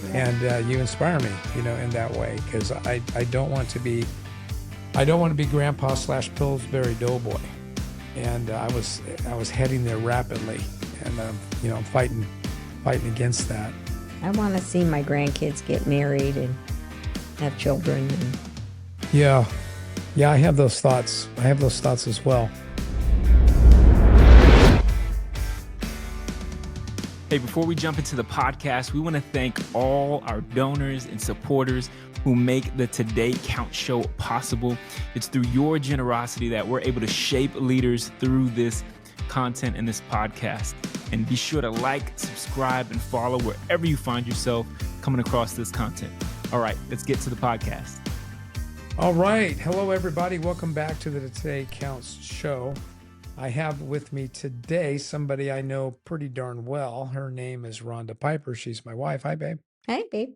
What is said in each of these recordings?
Yeah. And you inspire me, in that way, because I don't want to be grandpa / Pillsbury Doughboy, and I was heading there rapidly, and I'm fighting against that. I want to see my grandkids get married and have children. Yeah, I have those thoughts. As well. Hey, before we jump into the podcast, we want to thank all our donors and supporters who make the Today Count show possible. It's through your generosity that we're able to shape leaders through this content and this podcast. And be sure to like, subscribe, and follow wherever you find yourself coming across this content. All right, let's get to the podcast. All right. Hello, everybody. Welcome back to the Today Counts show. I have with me today somebody I know pretty darn well. Her name is Rhonda Piper. She's my wife. Hi, babe. Hi, babe.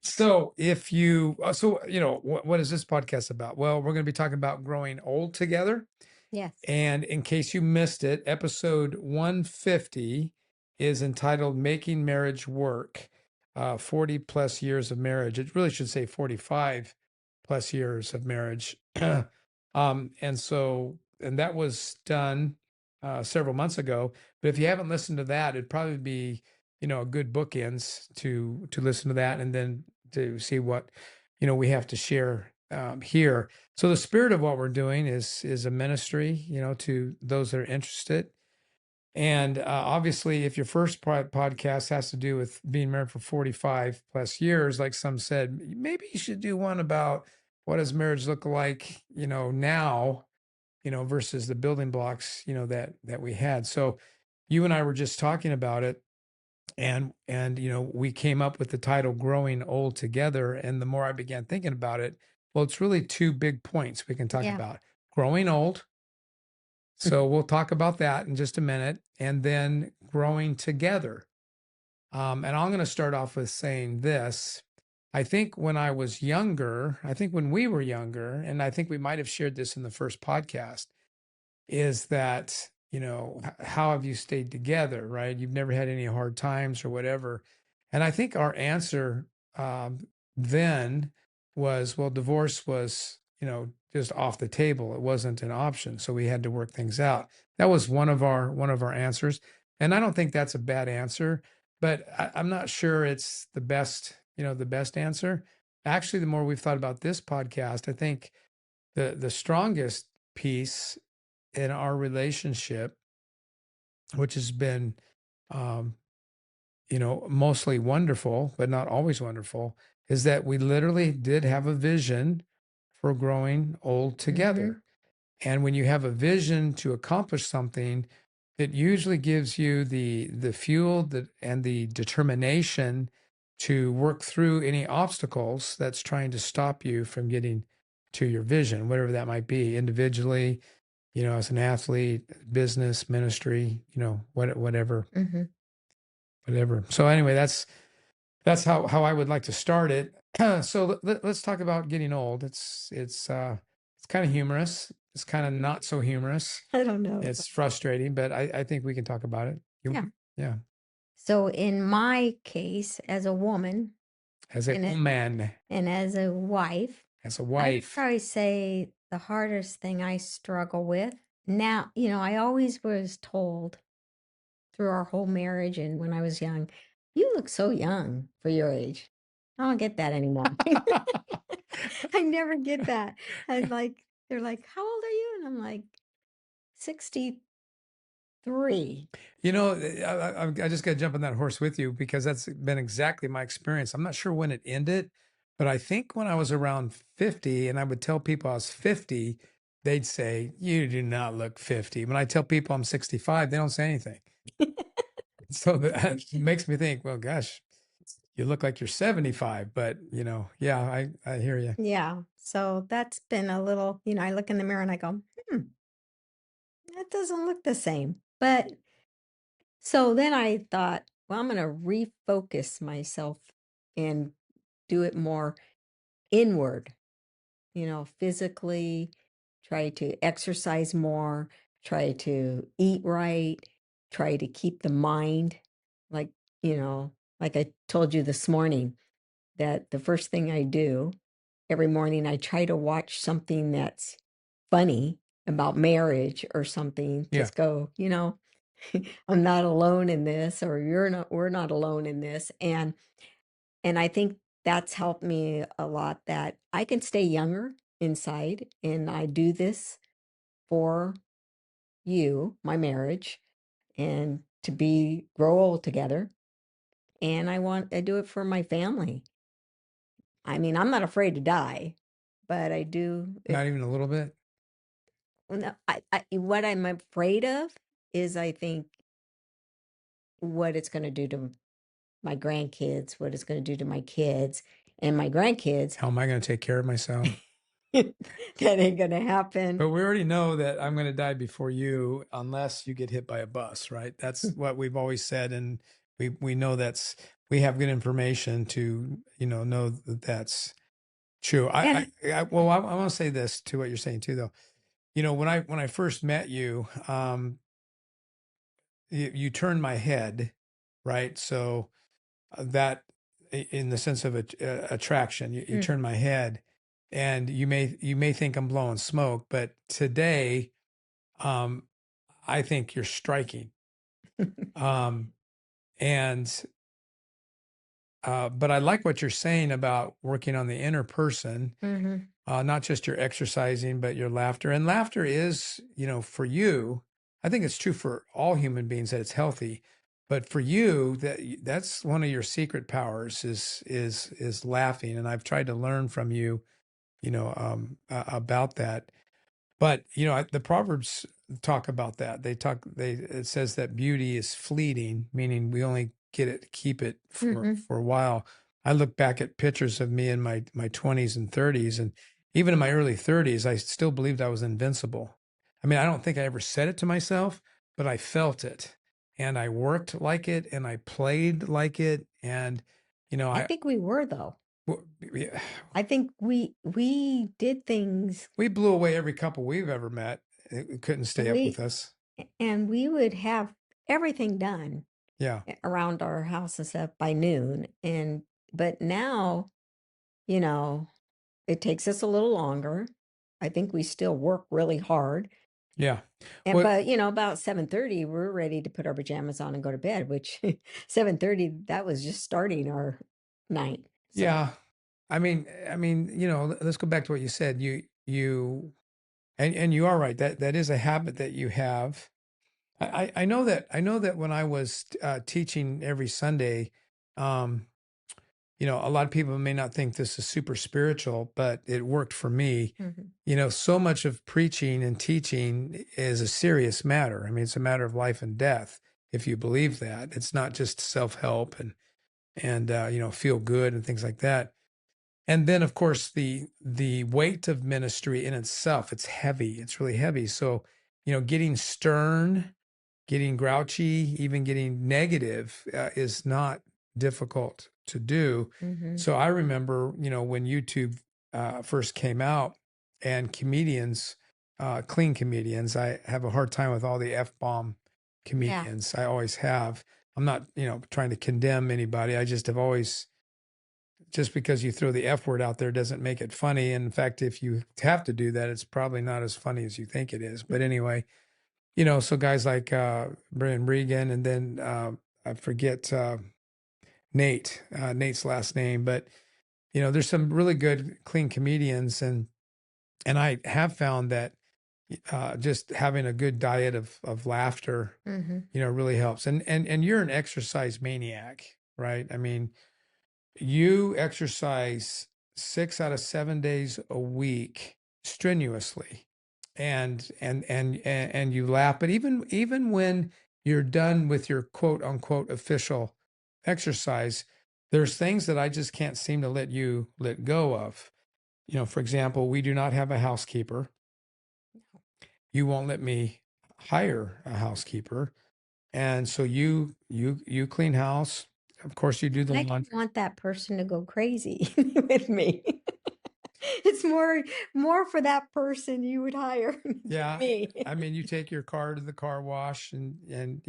So what is this podcast about? Well, we're going to be talking about growing old together. Yes. And in case you missed it, episode 150 is entitled Making Marriage Work, 40 plus years of marriage. It really should say 45 plus years of marriage. And that was done several months ago. But if you haven't listened to that, it'd probably be, a good bookends to listen to that and then to see what, we have to share here. So the spirit of what we're doing is a ministry, to those that are interested. And obviously, if your first podcast has to do with being married for 45 plus years, like some said, maybe you should do one about what does marriage look like, now, versus the building blocks, that we had. So you and I were just talking about it, and we came up with the title Growing Old Together. And the more I began thinking about it, well, it's really two big points we can talk about: growing old. So we'll talk about that in just a minute, and then growing together. And I'm going to start off with saying this. I think when we were younger, and I think we might have shared this in the first podcast, is that, how have you stayed together, right? You've never had any hard times or whatever. And I think our answer then was, well, divorce was, just off the table. It wasn't an option. So we had to work things out. That was one of our answers. And I don't think that's a bad answer, but I'm not sure it's the best, the best answer. Actually, the more we've thought about this podcast, I think the strongest piece in our relationship, which has been, mostly wonderful, but not always wonderful, is that we literally did have a vision for growing old together. And when you have a vision to accomplish something, it usually gives you the fuel and the determination to work through any obstacles that's trying to stop you from getting to your vision, whatever that might be, individually, as an athlete, business, ministry, whatever, whatever. So anyway, that's how I would like to start it. So let's talk about getting old. It's kind of humorous. It's kind of not so humorous. I don't know. It's frustrating, but I think we can talk about it. Yeah. So in my case, as a woman, As a woman, and as a wife, I'd probably say the hardest thing I struggle with now, I always was told through our whole marriage and when I was young, you look so young for your age. I don't get that anymore. I never get that. They're like, how old are you? And I'm like, 63. I just got to jump on that horse with you because that's been exactly my experience. I'm not sure when it ended, but I think when I was around 50 and I would tell people I was 50, they'd say, you do not look 50. When I tell people I'm 65, they don't say anything. So that makes me think, well, gosh, you look like you're 75, but yeah, I hear you. Yeah. So that's been a little, I look in the mirror and I go, that doesn't look the same. But so then I thought, well, I'm going to refocus myself and do it more inward, physically, try to exercise more, try to eat right, try to keep the mind like, Like I told you this morning, that the first thing I do every morning, I try to watch something that's funny about marriage or something. Yeah. Just go, I'm not alone in this, or we're not alone in this. And I think that's helped me a lot, that I can stay younger inside, and I do this for you, my marriage, and to be grow old together. And I do it for my family. I mean, I'm not afraid to die, but I do it. Not even a little bit. Well, no, what I'm afraid of is, I think, what it's going to do to my grandkids, what it's going to do to my kids and my grandkids. How am I going to take care of myself? That ain't going to happen. But we already know that I'm going to die before you unless you get hit by a bus, right? That's what we've always said. And we know we have good information to, know that that's true. And Well, I want to say this to what you're saying too, though. When I first met you, you turned my head, right? So that in the sense of attraction, you turn my head, and you may think I'm blowing smoke, but today, I think you're striking. Um, and but I like what you're saying about working on the inner person, not just your exercising, but your laughter. And laughter is, for you, I think it's true for all human beings that it's healthy. But for you, that's one of your secret powers is laughing. And I've tried to learn from you, about that. But the Proverbs talk about that. It says that beauty is fleeting, meaning we only keep it for a while. I look back at pictures of me in my 20s and 30s, and even in my early 30s, I still believed I was invincible. I mean, I don't think I ever said it to myself, but I felt it, and I worked like it, and I played like it, and I think we were, though. yeah, I think we did things, we blew away every couple we've ever met. It couldn't stay up with us. and we would have everything done Yeah. around our house and stuff by noon. But now, it takes us a little longer. I think we still work really hard. Yeah. But about 7:30, we're ready to put our pajamas on and go to bed, which 7:30, that was just starting our night. So. Yeah. I mean, let's go back to what you said. And you are right. That is a habit that you have. I know that when I was teaching every Sunday, a lot of people may not think this is super spiritual, but it worked for me. So much of preaching and teaching is a serious matter. I mean, it's a matter of life and death. If you believe that, it's not just self-help and feel good and things like that. And then, of course, the weight of ministry in itself, it's heavy. It's really heavy. So, getting stern, getting grouchy, even getting negative is not difficult to do. So I remember, when YouTube first came out, and comedians, clean comedians, I have a hard time with all the F-bomb comedians. I always have. I'm not, trying to condemn anybody. I just have always, just because you throw the F word out there doesn't make it funny. And in fact, if you have to do that, it's probably not as funny as you think it is. But anyway, so guys like Brian Regan, and then I forget Nate's last name, but there's some really good clean comedians, and I have found that just having a good diet of laughter, really helps. And you're an exercise maniac, right? I mean, you exercise 6 out of 7 days a week strenuously, and you laugh. But even when you're done with your quote unquote official exercise, there's things that I just can't seem to let go of. For example, we do not have a housekeeper. You won't let me hire a housekeeper, and so you clean house. Of course, you do the I laundry. don't want that person to go crazy with me. It's more for that person you would hire. Yeah. Me. I mean, you take your car to the car wash, and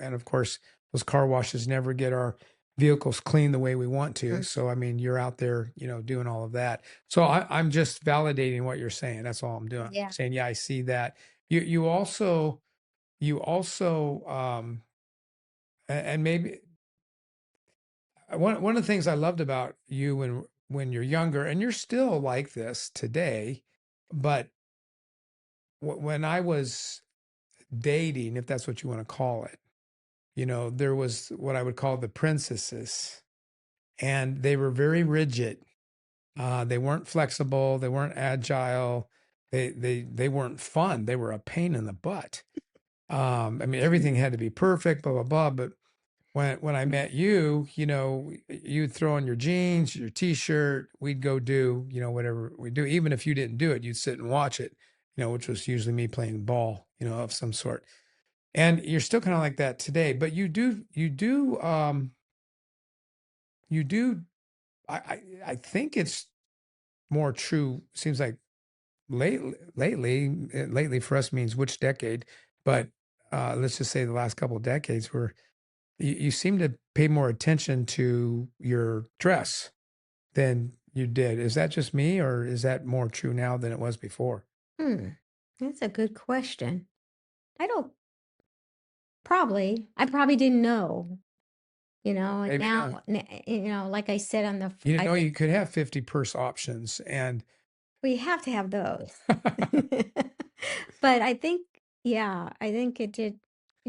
of course those car washes never get our vehicles clean the way we want to. Mm. So, I mean, you're out there, doing all of that. So I'm just validating what you're saying. That's all I'm doing. Yeah. Saying, yeah, I see that. You also, and maybe one of the things I loved about you when you're younger, and you're still like this today, but when I was dating, if that's what you want to call it, there was what I would call the princesses, and they were very rigid. They weren't flexible. They weren't agile. They weren't fun. They were a pain in the butt. I mean, everything had to be perfect, blah, blah, blah. But when I met you, you'd throw on your jeans, your t-shirt, we'd go do, whatever we do. Even if you didn't do it, you'd sit and watch it, which was usually me playing ball, of some sort. And you're still kind of like that today, but you do, I think it's more true. Seems like lately for us means which decade, but let's just say the last couple of decades where you seem to pay more attention to your dress than you did. Is that just me, or is that more true now than it was before? That's a good question. I don't I probably didn't know, and Maybe not. now, like I said on the, You didn't I know think you could have 50 purse options, and we have to have those. But I think, yeah, I think it did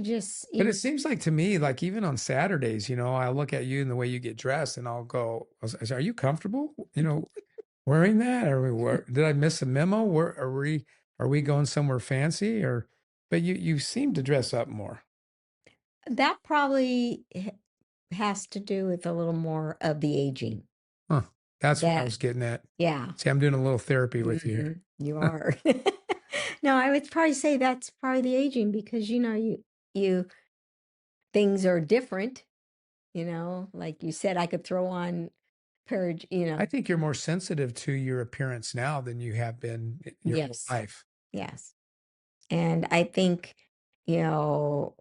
just, but it seems like to me, like even on Saturdays, I'll look at you and the way you get dressed, and I'll go, "Are you comfortable? Wearing that? Did I miss a memo? Where are we going somewhere fancy?" But you seem to dress up more. that probably has to do with a little more of the aging. Huh. That's what I That, was getting at. yeah. See, I'm doing a little therapy with you here. You are. No, I would probably say that's probably the aging because you things are different, like you said, I could throw on purge, I think you're more sensitive to your appearance now than you have been in your whole yes, life. yes. And I think, you know,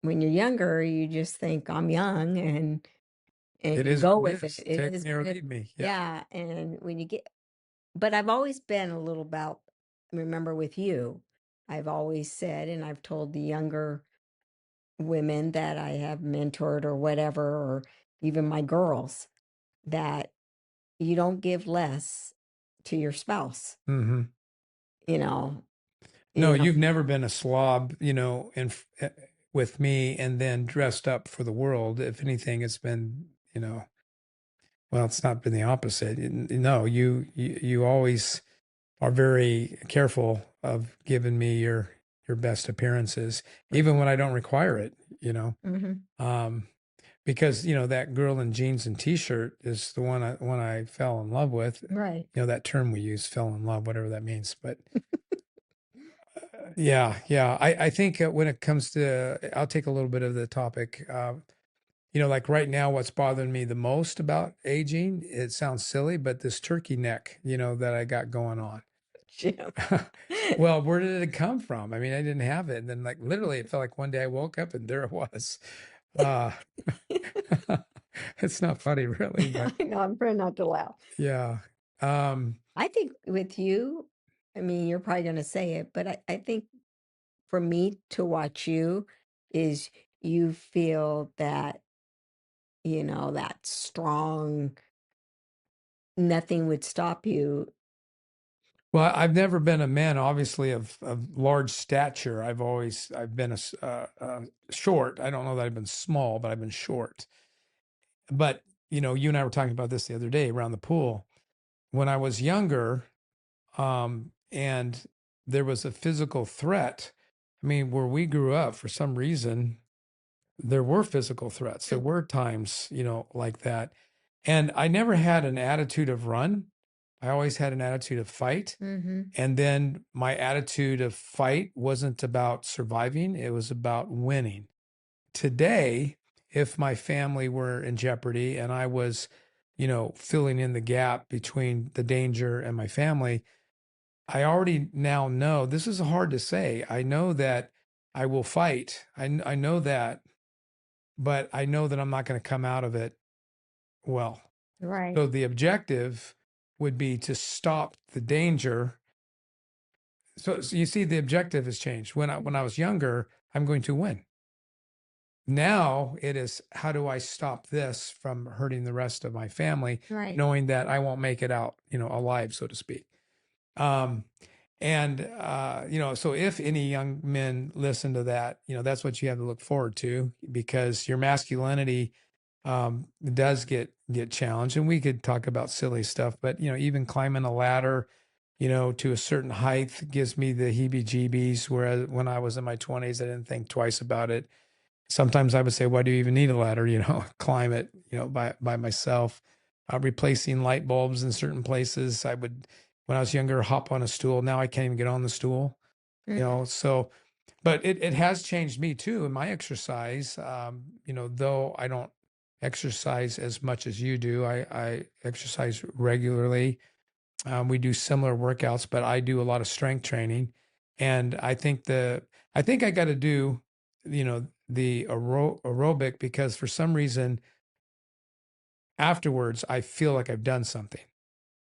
when you're younger, you just think I'm young and It you is go what it with it. is. It Take is me or what it, leave me. Yeah. yeah. And when you get, but I've always been a little about, remember with you, I've always said, and I've told the younger women that I have mentored or whatever, or even my girls, that you don't give less to your spouse, Hmm. you know, No, you know, you've never been a slob, with me and then dressed up for the world. If anything, it's been, well, it's not been the opposite. No, you always are very careful of giving me your best appearances, even when I don't require it, mhm, um, because that girl in jeans and t-shirt is the one I fell in love with. right. That term we use, fell in love, whatever that means. But yeah, I think when it comes to, I'll take a little bit of the topic. Like right now, what's bothering me the most about aging, it sounds silly, but this turkey neck, that I got going on. Jim. Well, where did it come from? I mean, I didn't have it. And then like literally it felt like one day I woke up and there it was. Uh, it's not funny really, but I know, I'm trying not to laugh. yeah. Um, I think with you, I mean, you're probably going to say it, but I think for me to watch you is you feel that, that strong, nothing would stop you. well, I've never been a man, obviously, of large stature. I've been short. I don't know that I've been small, but I've been short. But, you and I were talking about this the other day around the pool. When I was younger, and there was a physical threat. I mean, where we grew up, for some reason, there were physical threats. There were times, like that. And I never had an attitude of run. I always had an attitude of fight. Mm-hmm. And then my attitude of fight wasn't about surviving, it was about winning. Today, if my family were in jeopardy and I was, filling in the gap between the danger and my family, I already now know this is hard to say. I know that I will fight. I know that but I know that I'm not going to come out of it well. Right. So the objective would be to stop the danger. So you see, the objective has changed. When I was younger, I'm going to win. Now it is, how do I stop this from hurting the rest of my family, Right. knowing that I won't make it out, alive, so to speak. Um, so if any young men listen to that, that's what you have to look forward to, because your masculinity does get challenged. And we could talk about silly stuff, but even climbing a ladder, to a certain height gives me the heebie-jeebies. Whereas when I was in my 20s, I didn't think twice about it. Sometimes I would say, why do you even need a ladder? Climb it, by myself. Replacing light bulbs in certain places. I would, when I was younger, hop on a stool. Now I can't even get on the stool, so, but it has changed me too in my exercise. Though I don't exercise as much as you do, I exercise regularly. We do similar workouts, but I do a lot of strength training. And I think I got to do, the aerobic, because for some reason afterwards I feel like I've done something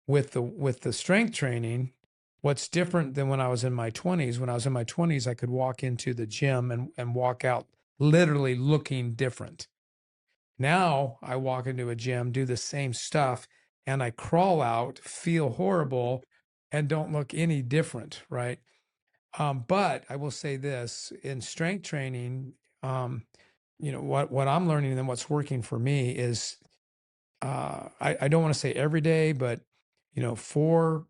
with the strength training. What's different than when I was in my 20s? When I was in my 20s, I could walk into the gym and walk out literally looking different. Now I walk into a gym, do the same stuff, and I crawl out, feel horrible, and don't look any different, right? But I will say this: in strength training, what I'm learning and what's working for me is, I don't want to say every day, but 4+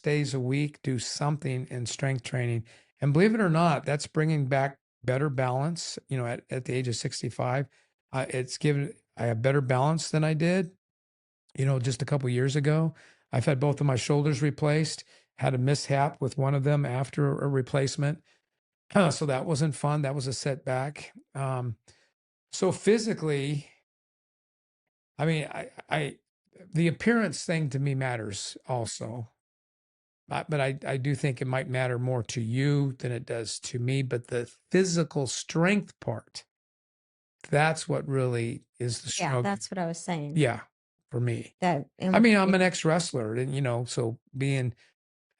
days a week, do something in strength training. And believe it or not, that's bringing back better balance. At the age of 65, I have better balance than I did, just a couple years ago. I've had both of my shoulders replaced, had a mishap with one of them after a replacement. So that wasn't fun. That was a setback. So physically, I mean, the appearance thing to me matters also. But I do think it might matter more to you than it does to me. But the physical strength part, that's what really is the Yeah, struggle. that's what I was saying. Yeah, for me. That I mean, I'm an ex-wrestler, and so being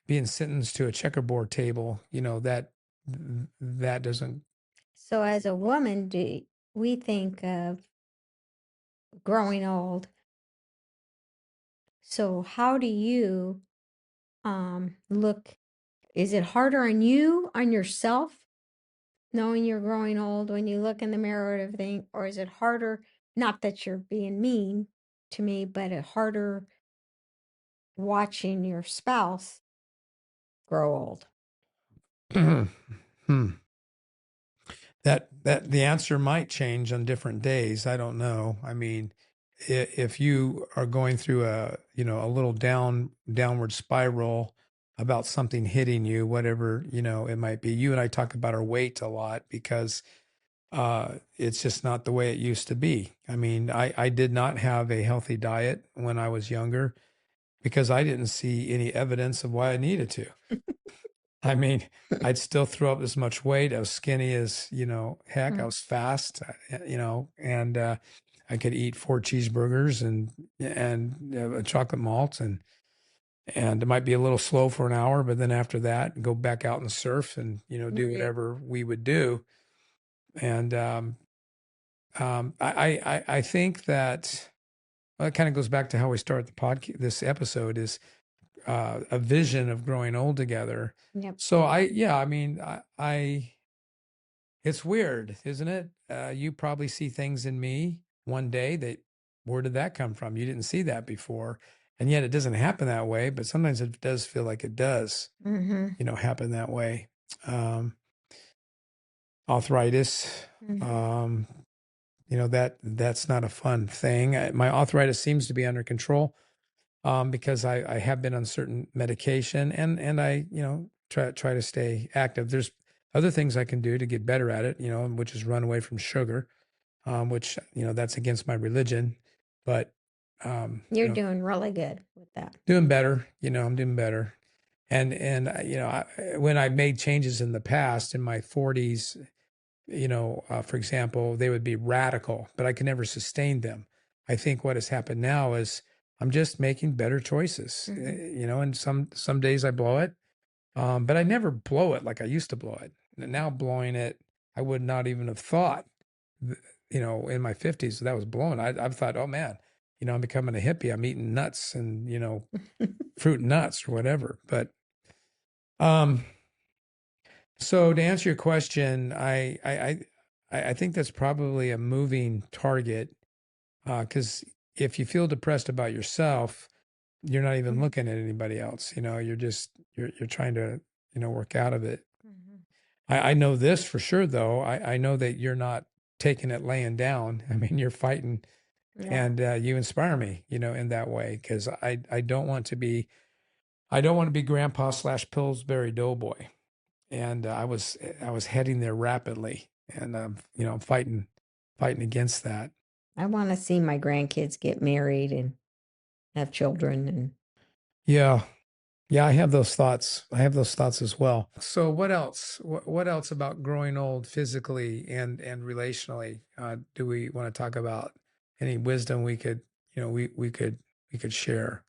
sentenced to a checkerboard table, that doesn't. So as a woman, do we think of growing old? So how do you look? Is it harder on you, on yourself, knowing you're growing old when you look in the mirror and everything? Or is it harder, not that you're being mean to me, but it harder watching your spouse grow old? Hmm. That the answer might change on different days. I don't know. I mean, if you are going through a little downward spiral about something hitting you, whatever, it might be. You and I talk about our weight a lot, because it's just not the way it used to be. I mean, I did not have a healthy diet when I was younger, because I didn't see any evidence of why I needed to. I mean, I'd still throw up as much weight. I was skinny as, heck. I was fast, and I could eat 4 cheeseburgers and a chocolate malt, and it might be a little slow for an hour, but then after that, go back out and surf and, do whatever we would do. And I think that, well, it kind of goes back to how we start the podcast. This episode is a vision of growing old together. Yep. So I mean, it's weird, isn't it? You probably see things in me one day that, where did that come from? You didn't see that before. And yet it doesn't happen that way, but sometimes it does feel like it does, happen that way. Arthritis, that's not a fun thing. My arthritis seems to be under control, because I have been on certain medication, and I, try to stay active. There's other things I can do to get better at it, which is run away from sugar, which, that's against my religion, but, You're doing really good with that. doing better, I'm doing better. And when I made changes in the past, in my 40s, for example, they would be radical, but I could never sustain them. I think what has happened now is I'm just making better choices, and some days I blow it, but I never blow it like I used to blow it. Now blowing it, I would not even have thought, in my 50s that was blowing. I've thought, oh man, I'm becoming a hippie. I'm eating nuts and fruit and nuts or whatever. But so to answer your question, I think that's probably a moving target, because if you feel depressed about yourself, you're not even looking at anybody else. You're trying to work out of it. I know this for sure, though. I know that you're not taking it laying down. I mean, you're fighting, Yeah. and you inspire me, in that way, because I don't want to be grandpa / Pillsbury Doughboy, and I was heading there rapidly, and I'm fighting against that. I want to see my grandkids get married and have children. And Yeah. Yeah, I have those thoughts. I have those thoughts as well. So what else? What else about growing old physically and relationally do we want to talk about? Any wisdom we could, we could share?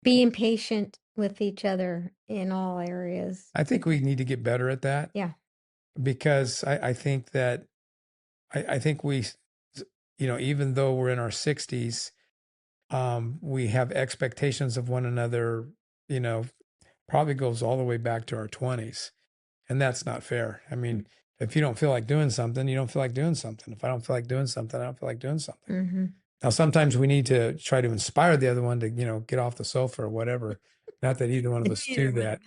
being patient with each other in all areas. I think we need to get better at that, Yeah. because I think that I think even though we're in our 60s, we have expectations of one another, probably goes all the way back to our 20s. And that's not fair. I mean, if you don't feel like doing something, you don't feel like doing something. If I don't feel like doing something, I don't feel like doing something. Mm-hmm. Now, sometimes we need to try to inspire the other one to, get off the sofa or whatever. Not that either one of us do that.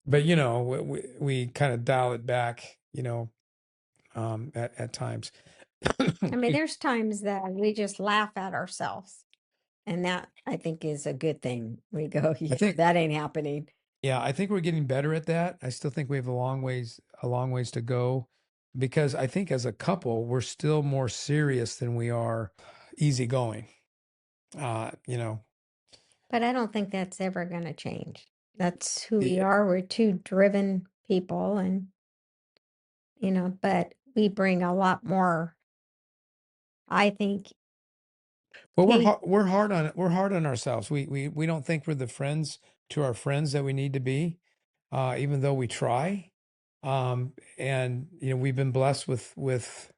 But, we kind of dial it back, at times. I mean, there's times that we just laugh at ourselves. And that I think is a good thing. We go, yeah, think- that ain't happening. Yeah, I think we're getting better at that. I still think we have a long ways to go, because I think as a couple, we're still more serious than we are easygoing. But I don't think that's ever going to change. That's who we Yeah. are. We're two driven people, and but we bring a lot more, I think. Well, Hey, we're hard on ourselves. We don't think we're the friends to our friends that we need to be, even though we try. And we've been blessed with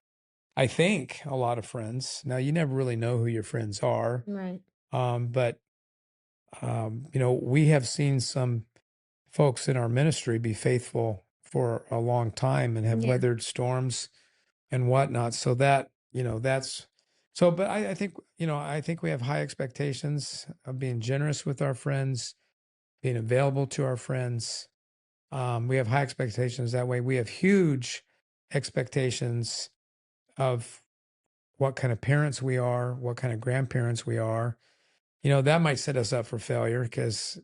I think a lot of friends. Now you never really know who your friends are, right. but we have seen some folks in our ministry be faithful for a long time and have Yeah. weathered storms and whatnot. So that, that's so, but I think, I think we have high expectations of being generous with our friends, being available to our friends. We have high expectations that way. We have huge expectations of what kind of parents we are, what kind of grandparents we are. That might set us up for failure because,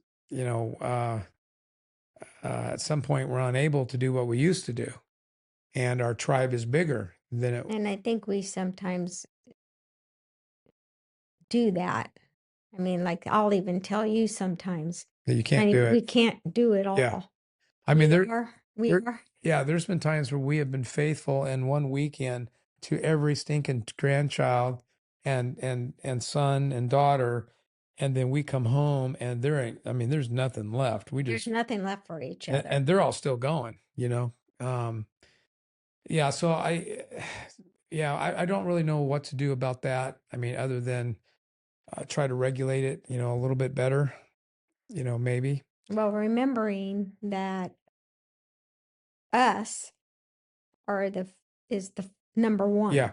at some point we're unable to do what we used to do, and our tribe is bigger than it. And I think we sometimes do that. I mean, like I'll even tell you sometimes, That you can't honey, do it. we can't do it all. Yeah. I mean, We are. Yeah, there's been times where we have been faithful in one weekend to every stinking grandchild and son and daughter, and then we come home and there ain't. I mean, there's nothing left. There's nothing left for each other. And they're all still going. Yeah. So I don't really know what to do about that. I mean, other than try to regulate it, a little bit better. Maybe. Well, remembering that us is the number one. Yeah.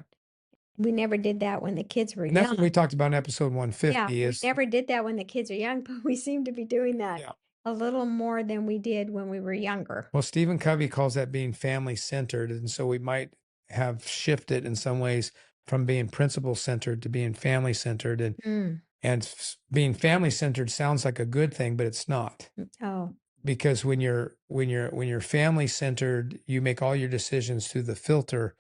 We never did that when the kids were And that's young. what we talked about in episode 150. Yeah, we never did that when the kids are young, but we seem to be doing that Yeah. a little more than we did when we were younger. Well, Stephen Covey calls that being family centered. And so we might have shifted in some ways from being principle centered to being family centered. And being family centered sounds like a good thing, but it's not. Oh, Because when you're family centered, you make all your decisions through the filter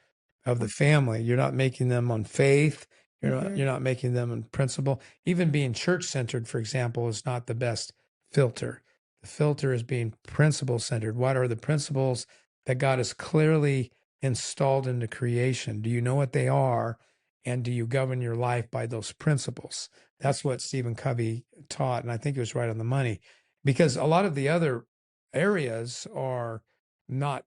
of the family. You're not making them on faith. You're not making them on principle. Even being church centered, for example, is not the best filter. The filter is being principle centered. What are the principles that God has clearly installed into creation? Do you know what they are? And do you govern your life by those principles? That's what Stephen Covey taught. And I think it was right on the money because a lot of the other areas are not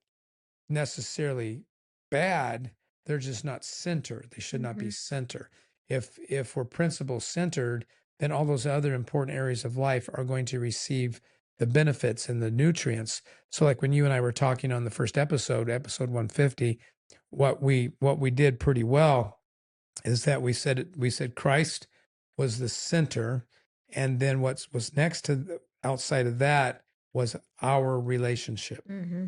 necessarily bad. They're just not centered. They should not be center. If we're principle centered, then all those other important areas of life are going to receive the benefits and the nutrients. So like when you and I were talking on the first episode, episode 150, what we did pretty well is that we said Christ was the center, and then what was next to outside of that was our relationship Mm-hmm.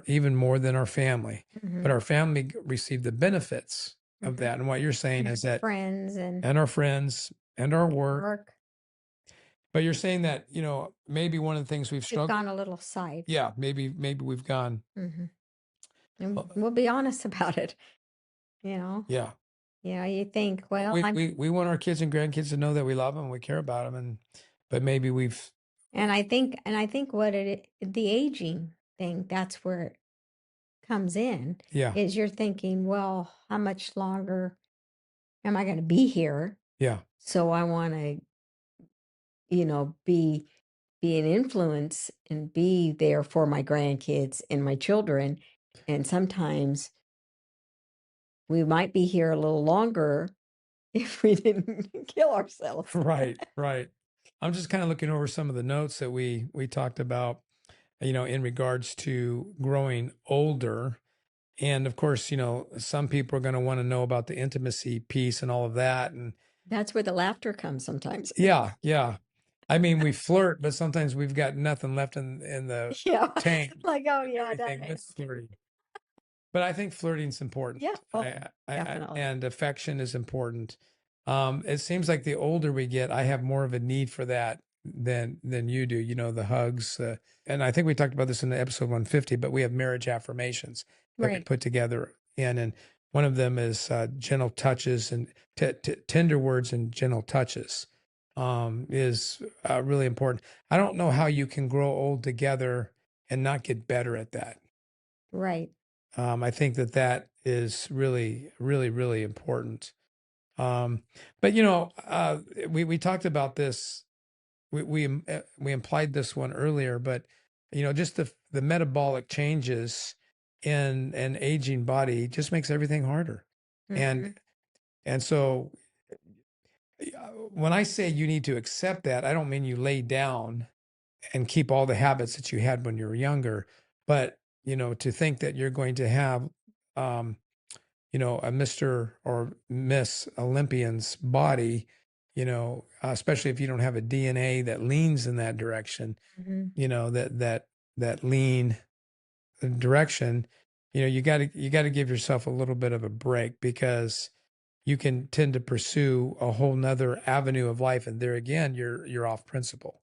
even more than our family. Mm-hmm. But our family received the benefits of that. And what you're saying is that, Friends and and our friends and our work. work. But you're saying that, maybe one of the things we've We've struggled. gone a little side. Yeah, maybe we've gone. Mm-hmm. And Well, we'll be honest about it. yeah. You think, well, We want our kids and grandkids to know that we love them, we care about them, but maybe we've. and I think the aging thing, that's where it comes in, Yeah, is you're thinking, well, how much longer am I going to be here? yeah, So I want to, be an influence and be there for my grandkids and my children. And sometimes we might be here a little longer if we didn't kill ourselves. right. I'm just kind of looking over some of the notes that we talked about, in regards to growing older. And of course, some people are going to want to know about the intimacy piece and all of that. And That's where the laughter comes sometimes. yeah, yeah. I mean, we flirt, but sometimes we've got nothing left in the Yeah. tank. Like, oh, yeah, Everything that with is. flirting. But I think flirting's important. Yeah. Oh, I definitely. and affection is important. It seems like the older we get, I have more of a need for that than you do. The hugs, and I think we talked about this in the episode 150. But we have marriage affirmations that we Right. put together, and one of them is gentle touches and tender words and gentle touches. Is really important. I don't know how you can grow old together and not get better at that. Right. I think that is really, really, really important. But we talked about this. We implied this one earlier, but just the metabolic changes in an aging body just makes everything harder. Mm-hmm. And so when I say you need to accept that, I don't mean you lay down and keep all the habits that you had when you were younger, but to think that you're going to have um, a Mr. or Miss Olympian's body, especially if you don't have a DNA that leans in that direction, Mm-hmm. that lean direction, you got to give yourself a little bit of a break because you can tend to pursue a whole nother avenue of life. And there again, you're off principle.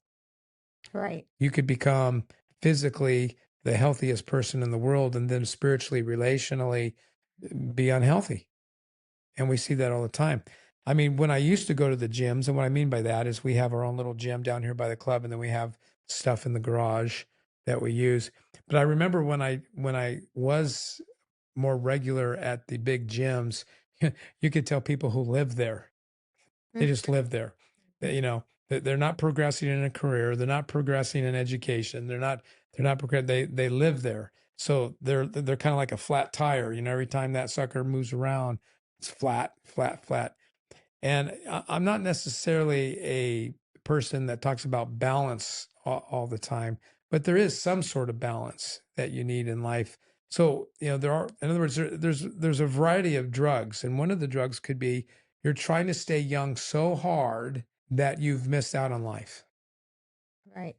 Right. You could become physically the healthiest person in the world and then spiritually, relationally be unhealthy. And we see that all the time. I mean, when I used to go to the gyms, and what I mean by that is we have our own little gym down here by the club, and then we have stuff in the garage that we use. But I remember when I was more regular at the big gyms, you could tell people who live there. They just live there. They're not progressing in a career. They're not progressing in education. They're not progressing. They live there. So they're kind of like a flat tire. Every time that sucker moves around, it's flat, flat, flat. And I'm not necessarily a person that talks about balance all the time, but there is some sort of balance that you need in life. So, there are, in other words, there's a variety of drugs. And one of the drugs could be you're trying to stay young so hard that you've missed out on life. Right.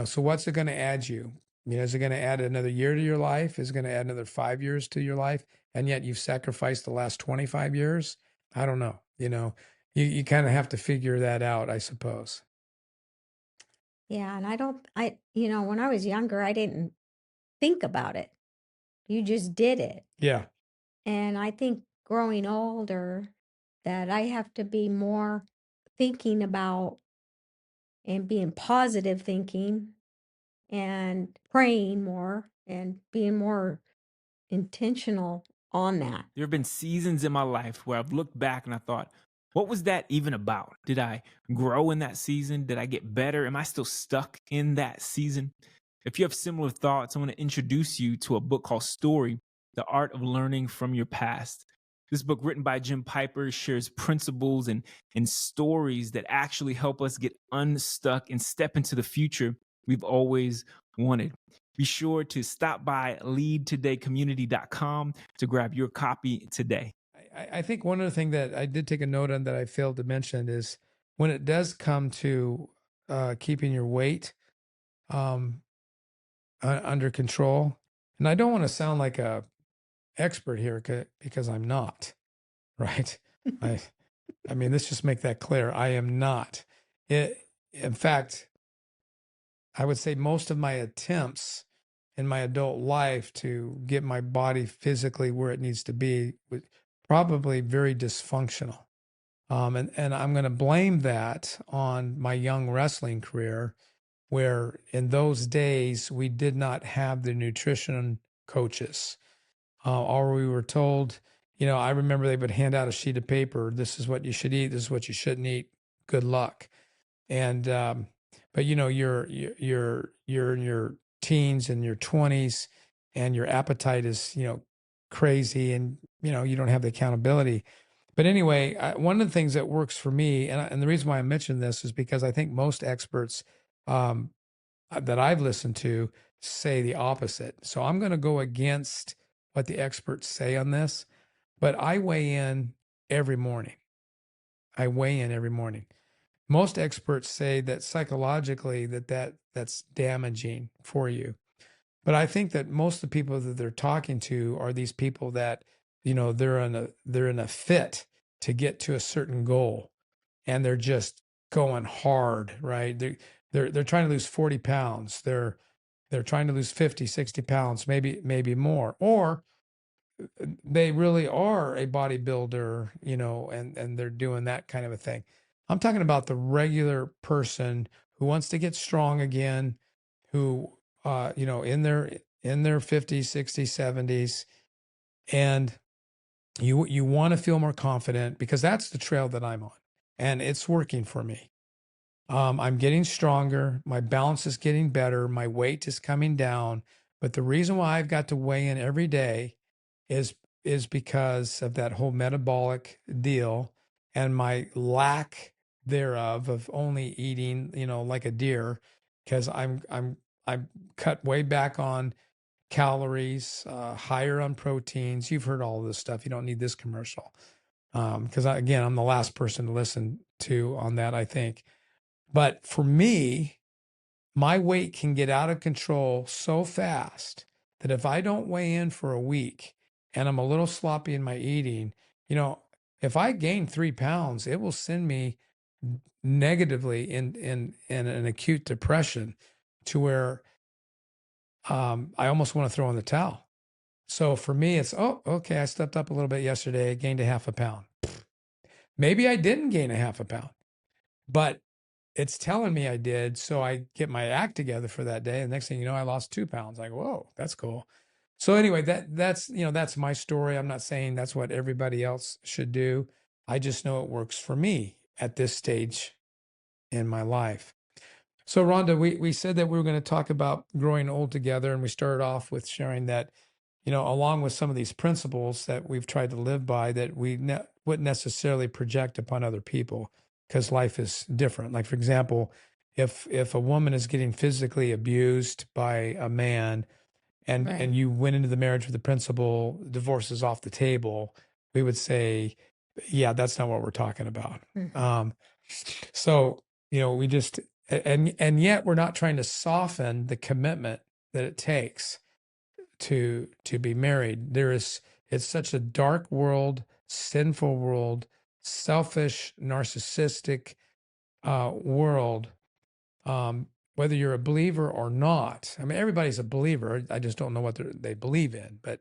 So what's it going to add you? Is it going to add another year to your life? Is it going to add another 5 years to your life? And yet you've sacrificed the last 25 years? I don't know. You kind of have to figure that out, I suppose. Yeah. And when I was younger, I didn't think about it. You just did it. Yeah. And I think growing older, that I have to be more thinking about and being positive thinking and praying more and being more intentional on that. There have been seasons in my life where I've looked back and I thought, what was that even about? Did I grow in that season? Did I get better? Am I still stuck in that season? If you have similar thoughts, I want to introduce you to a book called Story, The Art of Learning from Your Past. This book, written by Jim Piper, shares principles and stories that actually help us get unstuck and step into the future we've always wanted. Be sure to stop by leadtodaycommunity.com to grab your copy today. I think one other thing that I did take a note on that I failed to mention is when it does come to keeping your weight under control, and I don't want to sound like a expert here because I'm not, right? I mean, let's just make that clear. I am not. In fact, I would say most of my attempts in my adult life to get my body physically where it needs to be was probably very dysfunctional. And I'm going to blame that on my young wrestling career, where in those days we did not have the nutrition coaches. Or we were told, I remember they would hand out a sheet of paper. This is what you should eat. This is what you shouldn't eat. Good luck. And but you're in your teens and your 20s, and your appetite is crazy, and you don't have the accountability. But anyway, one of the things that works for me, and the reason why I mention this is because I think most experts that I've listened to say the opposite. So I'm going to go against what the experts say on this, but I weigh in every morning. I weigh in every morning. Most experts say that psychologically that's damaging for you. But I think that most of the people that they're talking to are these people that, they're in a fit to get to a certain goal, and they're just going hard, right? They're trying to lose 40 pounds. They're trying to lose 50, 60 pounds, maybe more. Or they really are a bodybuilder, and they're doing that kind of a thing. I'm talking about the regular person who wants to get strong again, who in their 50s, 60s, 70s, and you want to feel more confident, because that's the trail that I'm on, and it's working for me. I'm getting stronger, my balance is getting better, my weight is coming down, but the reason why I've got to weigh in every day is because of that whole metabolic deal and my lack thereof of only eating, like a deer, because I'm cut way back on calories, higher on proteins. You've heard all of this stuff. You don't need this commercial. Because again, I'm the last person to listen to on that, I think. But for me, my weight can get out of control so fast that if I don't weigh in for a week and I'm a little sloppy in my eating, if I gain 3 pounds, it will send me negatively in an acute depression to where I almost want to throw in the towel. So for me, it's, oh, okay, I stepped up a little bit yesterday, gained a half a pound. Maybe I didn't gain a half a pound, but it's telling me I did. So I get my act together for that day. And next thing you know, I lost 2 pounds. Like, whoa, that's cool. So anyway, that's my story. I'm not saying that's what everybody else should do. I just know it works for me at this stage in my life. So Rhonda, we said that we were going to talk about growing old together. And we started off with sharing that, along with some of these principles that we've tried to live by, that we wouldn't necessarily project upon other people, because life is different. Like, for example, if a woman is getting physically abused by a man, and Right. and you went into the marriage with the principle divorce is off the table, we would say, yeah, that's not what we're talking about. Mhm. So we just, and yet we're not trying to soften the commitment that it takes to be married. It's such a dark world, sinful world, selfish, narcissistic world. Whether you're a believer or not, I mean, everybody's a believer. I just don't know what they believe in. But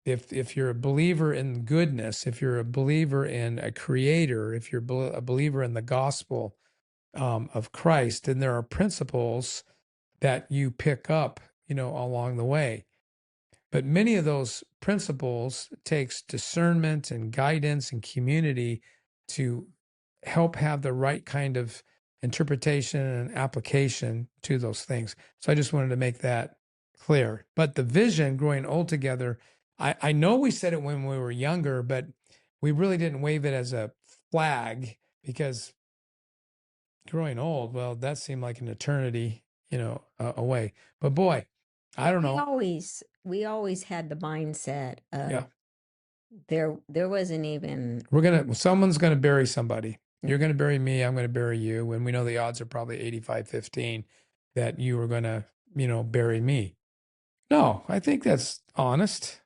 if you're a believer in goodness, if you're a believer in a creator, if you're a believer in the gospel of Christ, then there are principles that you pick up, along the way. But many of those principles takes discernment and guidance and community to help have the right kind of interpretation and application to those things. So I just wanted to make that clear. But the vision, growing old together, I know we said it when we were younger, but we really didn't wave it as a flag because growing old, well, that seemed like an eternity, away. But boy, I don't know. We always had the mindset Yeah. of there wasn't even Someone's gonna bury somebody. You're gonna bury me, I'm gonna bury you. And we know the odds are probably 85-15 that you were gonna, bury me. No, I think that's honest.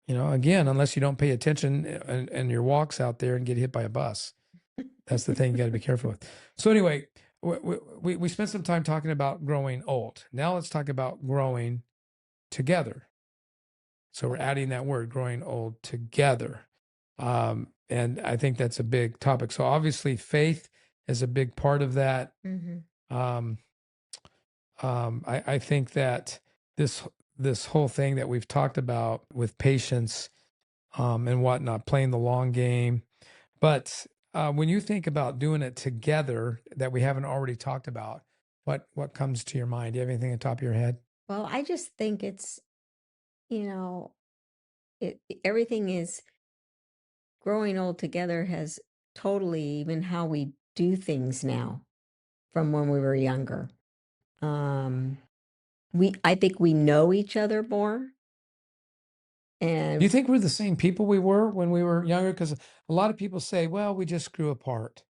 Again, unless you don't pay attention and your walks out there and get hit by a bus. That's the thing you got to be careful with. So anyway, we spent some time talking about growing old. Now let's talk about growing together. So we're adding that word, growing old together. And I think that's a big topic. So obviously faith is a big part of that. Mm-hmm. I think that this whole thing that we've talked about with patience and whatnot, playing the long game. But when you think about doing it together that we haven't already talked about, what comes to your mind? Do you have anything on top of your head? Well, I just think it's, everything is growing old together has totally even how we do things now from when we were younger. I think we know each other more. Do you And think we're the same people we were when we were younger? Because a lot of people say, well, we just grew apart.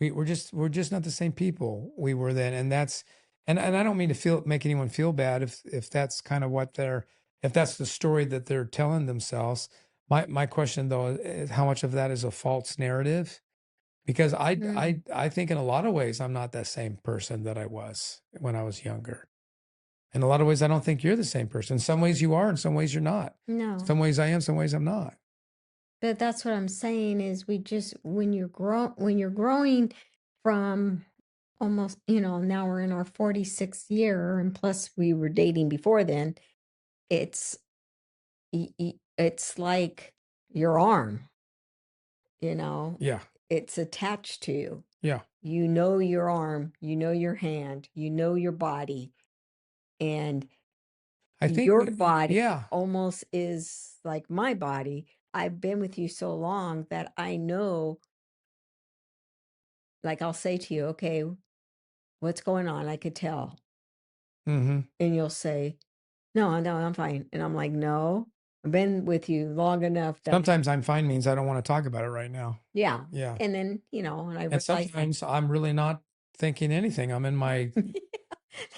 We're just not the same people we were then. And and I don't mean to make anyone feel bad if that's kind of if that's the story that they're telling themselves. My question though is how much of that is a false narrative? Because I think in a lot of ways I'm not that same person that I was when I was younger. In a lot of ways, I don't think you're the same person. In some ways you are, in some ways you're not. no, Some ways I am, some ways I'm not. but that's what I'm saying is when you're growing from almost, now we're in our 46th year and plus we were dating before then, it's it's like your arm, Yeah. it's attached to you. Yeah. You know your arm, you know your hand, you know your body, and I think your body yeah. almost is like my body. I've been with you so long that I know, like I'll say to you, okay, what's going on? I could tell. Mm-hmm. And you'll say, no, no, I'm fine. And I'm like, no, I've been with you long enough that Sometimes I'm fine means I don't want to talk about it right now. yeah. Yeah. And then, and I And realized sometimes I'm really not thinking anything. I'm in my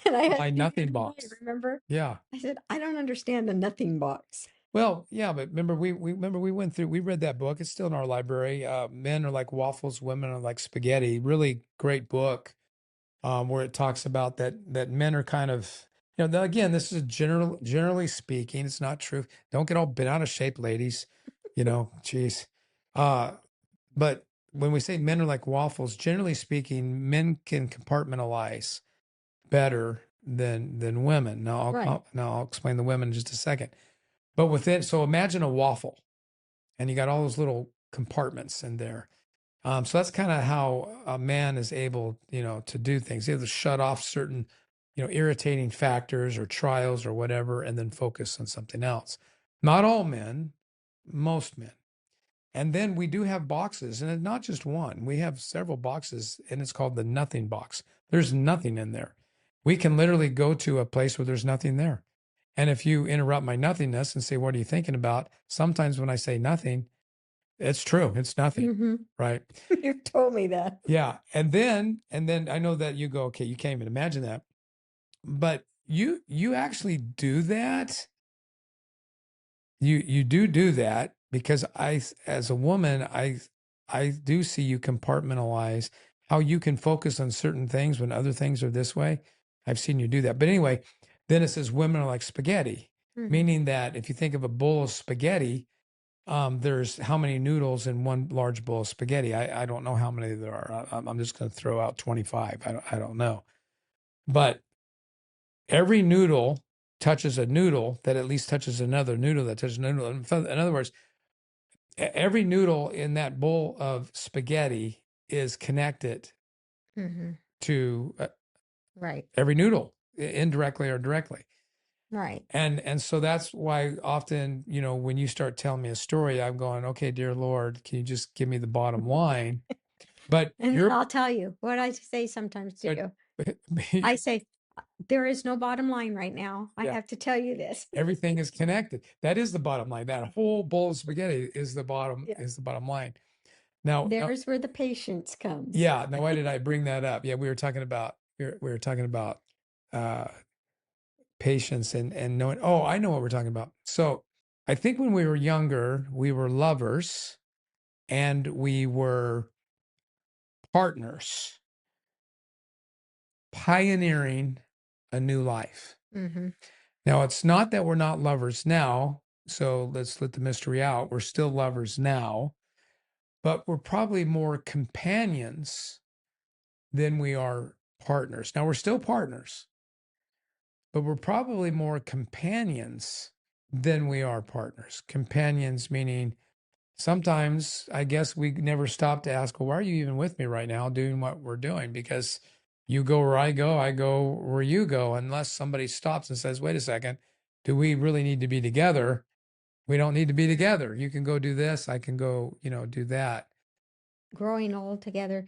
and I had my to nothing box. remember? Yeah. I said, I don't understand the nothing box. Well, yeah, but remember we went through, we read that book. It's still in our library. Men are like waffles, women are like spaghetti. Really great book. Where it talks about that men are kind of, again, this is generally speaking, it's not true. Don't get all bent out of shape, ladies. Geez. But when we say men are like waffles, generally speaking, men can compartmentalize better than women. Now I'll explain the women in just a second. But so imagine a waffle, and you got all those little compartments in there. So that's kind of how a man is able, to do things. He's able to shut off certain, irritating factors or trials or whatever, and then focus on something else. Not all men, most men. And then we do have boxes, and it's not just one. We have several boxes, and it's called the nothing box. There's nothing in there. We can literally go to a place where there's nothing there. And if you interrupt my nothingness and say, what are you thinking about? Sometimes when I say nothing, it's true. It's nothing. Mm-hmm. Right. You told me that. Yeah. And then I know that you go, okay, you can't even imagine that. But you actually do that. You do that because as a woman, I do see you compartmentalize how you can focus on certain things when other things are this way. I've seen you do that. But anyway, then it says women are like spaghetti, meaning that if you think of a bowl of spaghetti, there's how many noodles in one large bowl of spaghetti? I don't know how many there are. I'm just going to throw out 25. I don't know. But every noodle touches a noodle, that at least touches another noodle that touches another noodle. In other words, every noodle in that bowl of spaghetti is connected to Right. every noodle, indirectly or directly. Right. And so that's why often, when you start telling me a story, I'm going, okay, dear Lord, can you just give me the bottom line? But And then you're, I'll tell you what I say sometimes to but you. I say, there is no bottom line right now. I yeah, have to tell you this. everything is connected. That is the bottom line. That whole bowl of spaghetti is the Yeah. bottom line. Now, There's where the patience comes. yeah. Now, why did I bring that up? Yeah, we were talking about uh, patience and knowing. Oh, I know what we're talking about. So, I think when we were younger, we were lovers and we were partners, pioneering a new life. Mm-hmm. Now, it's not that we're not lovers now. So let's let the mystery out. We're still lovers now, but we're probably more companions than we are partners. Now, we're still partners, but we're probably more companions than we are partners. Companions meaning sometimes I guess we never stop to ask, well, why are you even with me right now doing what we're doing? Because you go where I go where you go, unless somebody stops and says, wait a second, do we really need to be together? We don't need to be together. You can go do this. I can go, do that. Growing old together,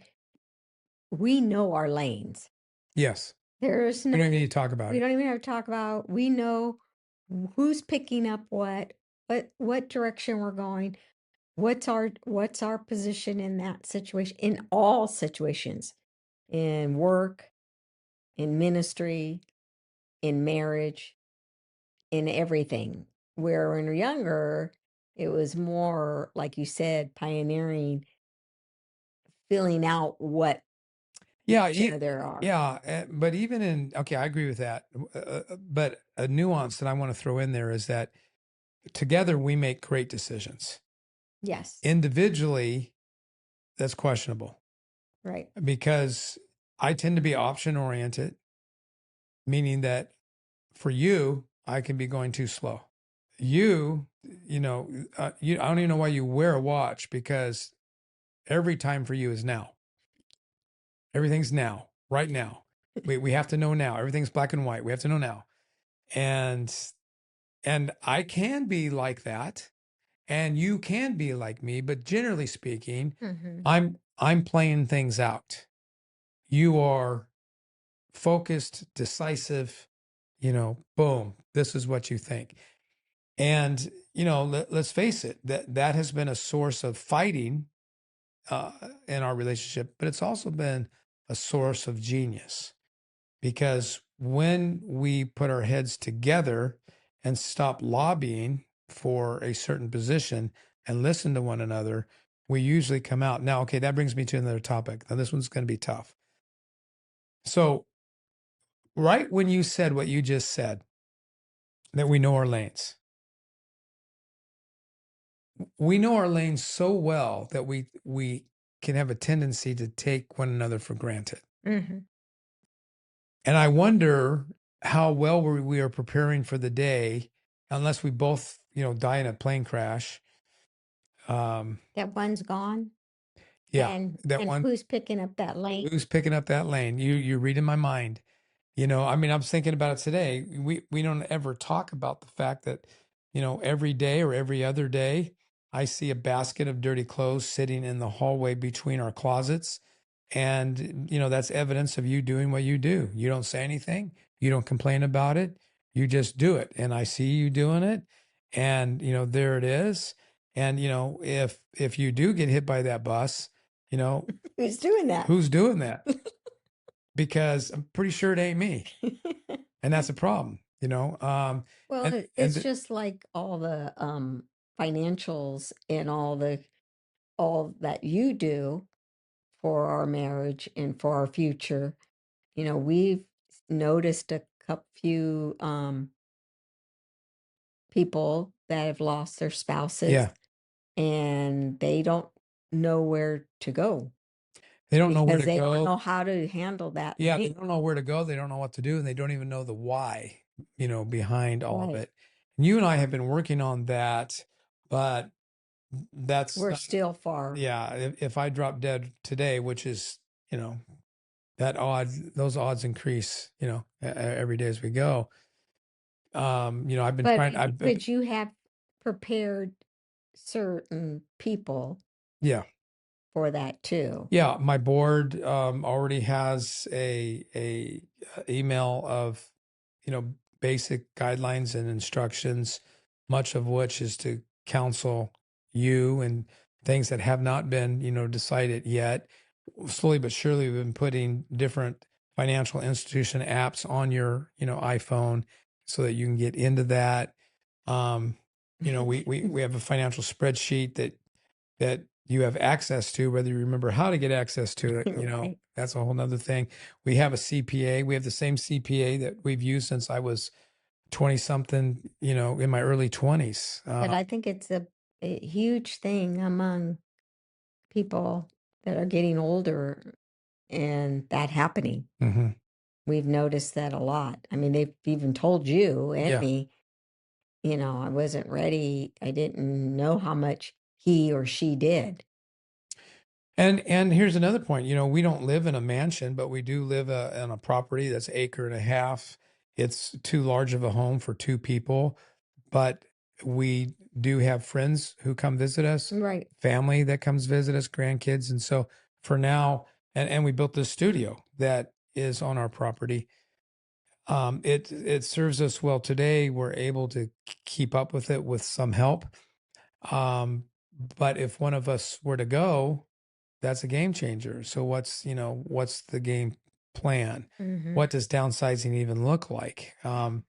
we know our lanes. Yes. There's We no, don't need to talk about we it. don't even have to talk about, we know who's picking up what direction we're going. What's our position in that situation, in all situations, in work, in ministry, in marriage, in everything. Where when we're younger, it was more, like you said, pioneering, filling out what Yeah. each other are. Yeah. But even okay, I agree with that. But a nuance that I want to throw in there is that together we make great decisions. Yes. Individually, that's questionable Right. because I tend to be option oriented, meaning that for you, I can be going too slow. I don't even know why you wear a watch because every time for you is now. Everything's now, right now. We have to know now. Everything's black and white. We have to know now. And I can be like that, and you can be like me, but generally speaking, I'm playing things out. You are focused, decisive, boom, this is what you think. And, let's face it, that has been a source of fighting in our relationship, but it's also been a source of genius because when we put our heads together and stop lobbying for a certain position and listen to one another, we usually come out. Now, okay, that brings me to another topic. Now, this one's going to be tough. So, right when you said what you just said, that we know our lanes. We know our lanes so well that we can have a tendency to take one another for granted. Mm-hmm. And I wonder how well we are preparing for the day, unless we both, die in a plane crash. That one's gone. Yeah, And that one. who's picking up that lane? Who's picking up that lane? You're reading my mind. I mean, I was thinking about it today. We don't ever talk about the fact that, every day or every other day, I see a basket of dirty clothes sitting in the hallway between our closets. And, that's evidence of you doing what you do. You don't say anything. You don't complain about it. You just do it. And I see you doing it. And, there it is. And, if you do get hit by that bus, Who's doing that? who's doing that? Because I'm pretty sure it ain't me. And that's a problem, Well, and it's just like all the financials and all that you do for our marriage and for our future. We've noticed a couple few people that have lost their spouses, yeah, and they don't know where to go they don't know where because to they don't go. know how to handle that. Yeah, they don't know where to go. They don't know what to do, and they don't even know the why behind all of Right. it. And you and I have been working on that, but We're still far. yeah, if I drop dead today, which is, those odds increase, every day as we go. I've been trying, But you have prepared certain people yeah. for that too. Yeah, my board already has a email of, basic guidelines and instructions, much of which is to counsel you and things that have not been, decided yet. Slowly but surely, we've been putting different financial institution apps on your, iPhone so that you can get into that. We have a financial spreadsheet that you have access to, whether you remember how to get access to it, Right. that's a whole nother thing. We have a CPA. We have the same CPA that we've used since I was 20 something, in my early 20s. But I think it's a huge thing among people that are getting older and that happening. Mhm. We've noticed that a lot. I mean, they've even told you and Yeah. me, I wasn't ready. I didn't know how much he or she did. And here's another point. We don't live in a mansion, but we do live on a property that's acre and a half. It's too large of a home for two people, but we do have friends who come visit us, Right. family that comes visit us, grandkids. And so for now, and we built this studio that is on our property. It serves us well today. We're able to keep up with it with some help. But if one of us were to go, that's a game changer. So what's the game plan? Mm-hmm. What does downsizing even look like? And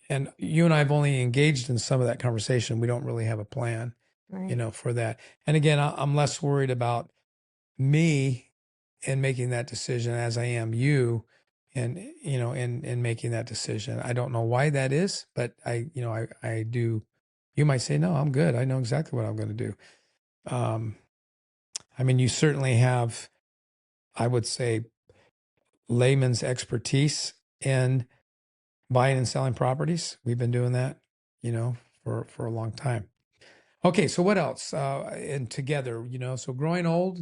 and you and I have only engaged in some of that conversation. We don't really have a plan, Right. for that. And again, I'm less worried about me and making that decision as I am you, and in making that decision. I don't know why that is, but I do. You might say, no, I'm good. I know exactly what I'm going to do. I mean, you certainly have, I would say, layman's expertise in buying and selling properties. We've been doing that, for a long time. Okay, so what else? And together, so growing old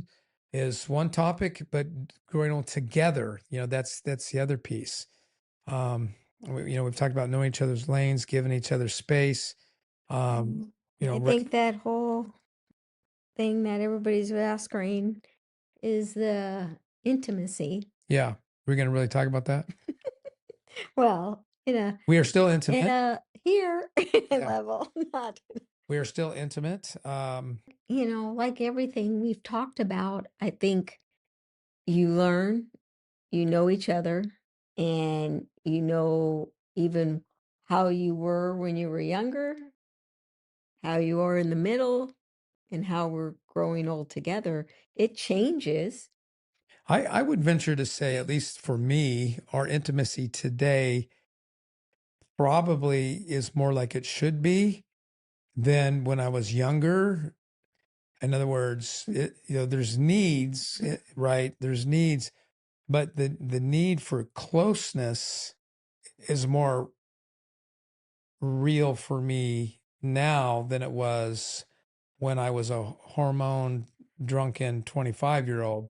is one topic, but growing old together, that's the other piece. We've talked about knowing each other's lanes, giving each other space. I think that whole thing that everybody's asking is the intimacy. Yeah, we're going to really talk about that. Well, We are still intimate. Here Yeah. level, not. We are still intimate. Like everything we've talked about, I think you learn, you know each other, and even how you were when you were younger, how you are in the middle, and how we're growing old together. It changes. I would venture to say, at least for me, our intimacy today probably is more like it should be than when I was younger. In other words, there's needs, right? There's needs, but the need for closeness is more real for me now than it was when I was a hormone drunken 25-year-old,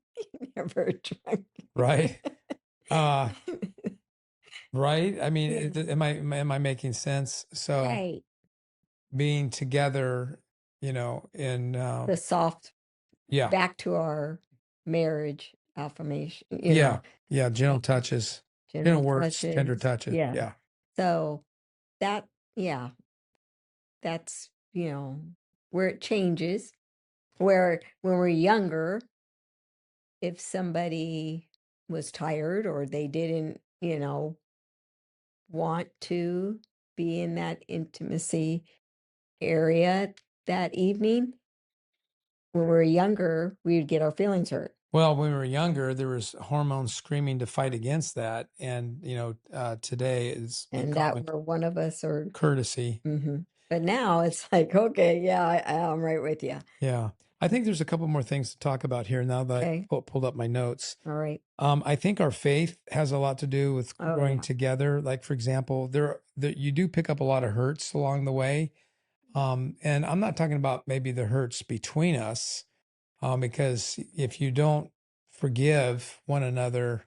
Never drunk. right? Uh, right? I mean, am I making sense? So Right. being together, in The soft, yeah, back to our marriage affirmation, yeah, gentle touches, general words, tender touches. touches, Yeah. yeah. So that, yeah, that's, where it changes. Where when we're younger, if somebody was tired or they didn't, want to be in that intimacy area that evening, when we were younger, we'd get our feelings hurt. Well, when we were younger, there was hormones screaming to fight against that, and today is And that were one of us or courtesy. But now it's like, okay, yeah, I'm right with you. Yeah, I think there's a couple more things to talk about here now that Okay. I pulled up my notes. All right. I think our faith has a lot to do with Oh, growing yeah. together. Like, for example, you do pick up a lot of hurts along the way. And I'm not talking about maybe the hurts between us, because if you don't forgive one another,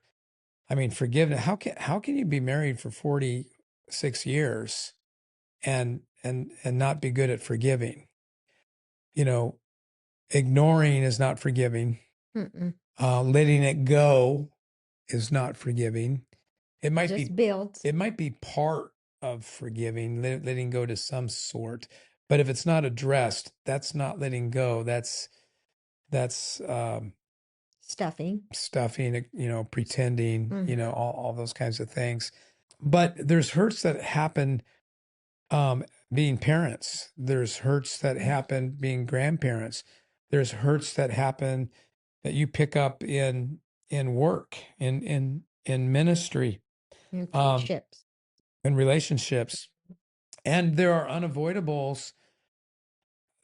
I mean, forgiveness, how can you be married for 46 years and not be good at forgiving? You know, ignoring is not forgiving. Mm-mm. Letting it go is not forgiving. It might Just be builds. it might be part of forgiving, letting go to some sort. But if it's not addressed, that's not letting go. That's Stuffing. stuffing, pretending, Mm. all those kinds of things. But there's hurts that happen being parents. There's hurts that happen being grandparents. There's hurts that happen that you pick up in work, in ministry, And um, friendships. in relationships. And there are unavoidables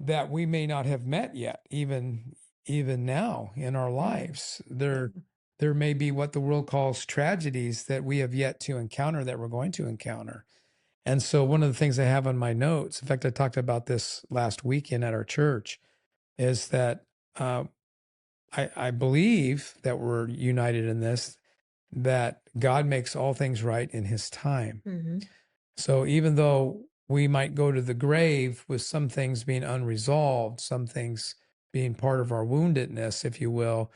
that we may not have met yet, even now in our lives. There may be what the world calls tragedies that we have yet to encounter, that we're going to encounter. And so one of the things I have on my notes, in fact, I talked about this last weekend at our church, is that I believe that we're united in this, that God makes all things right in his time. Mm-hmm. So even though we might go to the grave with some things being unresolved, some things being part of our woundedness, if you will,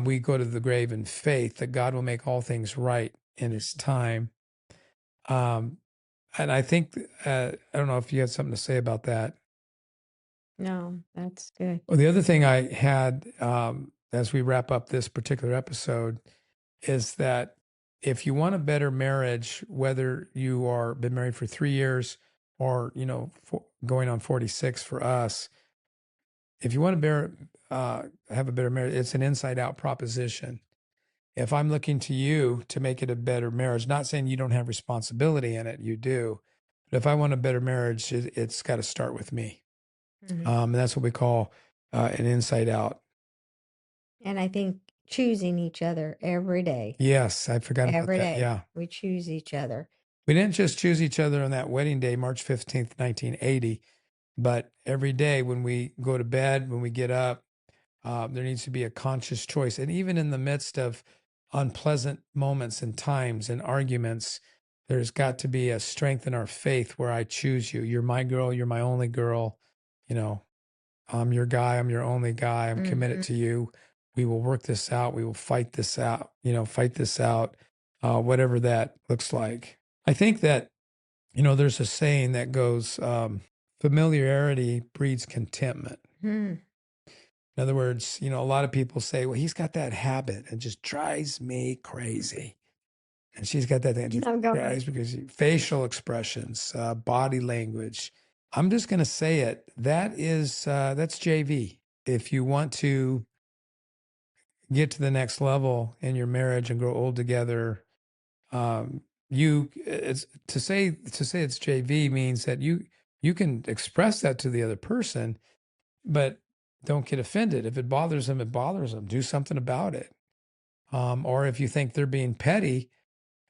we go to the grave in faith that God will make all things right in his time. And I think, I don't know if you had something to say about that. No, that's good. Well, the other thing I had, as we wrap up this particular episode, is that if you want a better marriage, whether you are been married for 3 years or, going on 46 for us, if you want to have a better marriage, it's an inside out proposition. If I'm looking to you to make it a better marriage, not saying you don't have responsibility in it, you do. But if I want a better marriage, it's got to start with me. Mm-hmm. And that's what we call an inside out. And I think choosing each other every day. Yes, I forgot about Every that. day. Yeah. We choose each other. We didn't just choose each other on that wedding day, March 15th, 1980, but every day when we go to bed, when we get up, there needs to be a conscious choice. And even in the midst of unpleasant moments and times and arguments, there's got to be a strength in our faith where I choose you. You're my girl. You're my only girl. I'm your guy. I'm your only guy. I'm committed to you. We will work this out. We will fight this out, whatever that looks like. I think that, there's a saying that goes, familiarity breeds contentment. Mm. In other words, a lot of people say, well, he's got that habit and just drives me crazy. And she's got that thing that just drives me crazy. Facial expressions, body language. I'm just going to say it. That's JV. If you want to get to the next level in your marriage and grow old together, it's to say it's JV means that you can express that to the other person, but don't get offended. If it bothers them, it bothers them. Do something about it. Or if you think they're being petty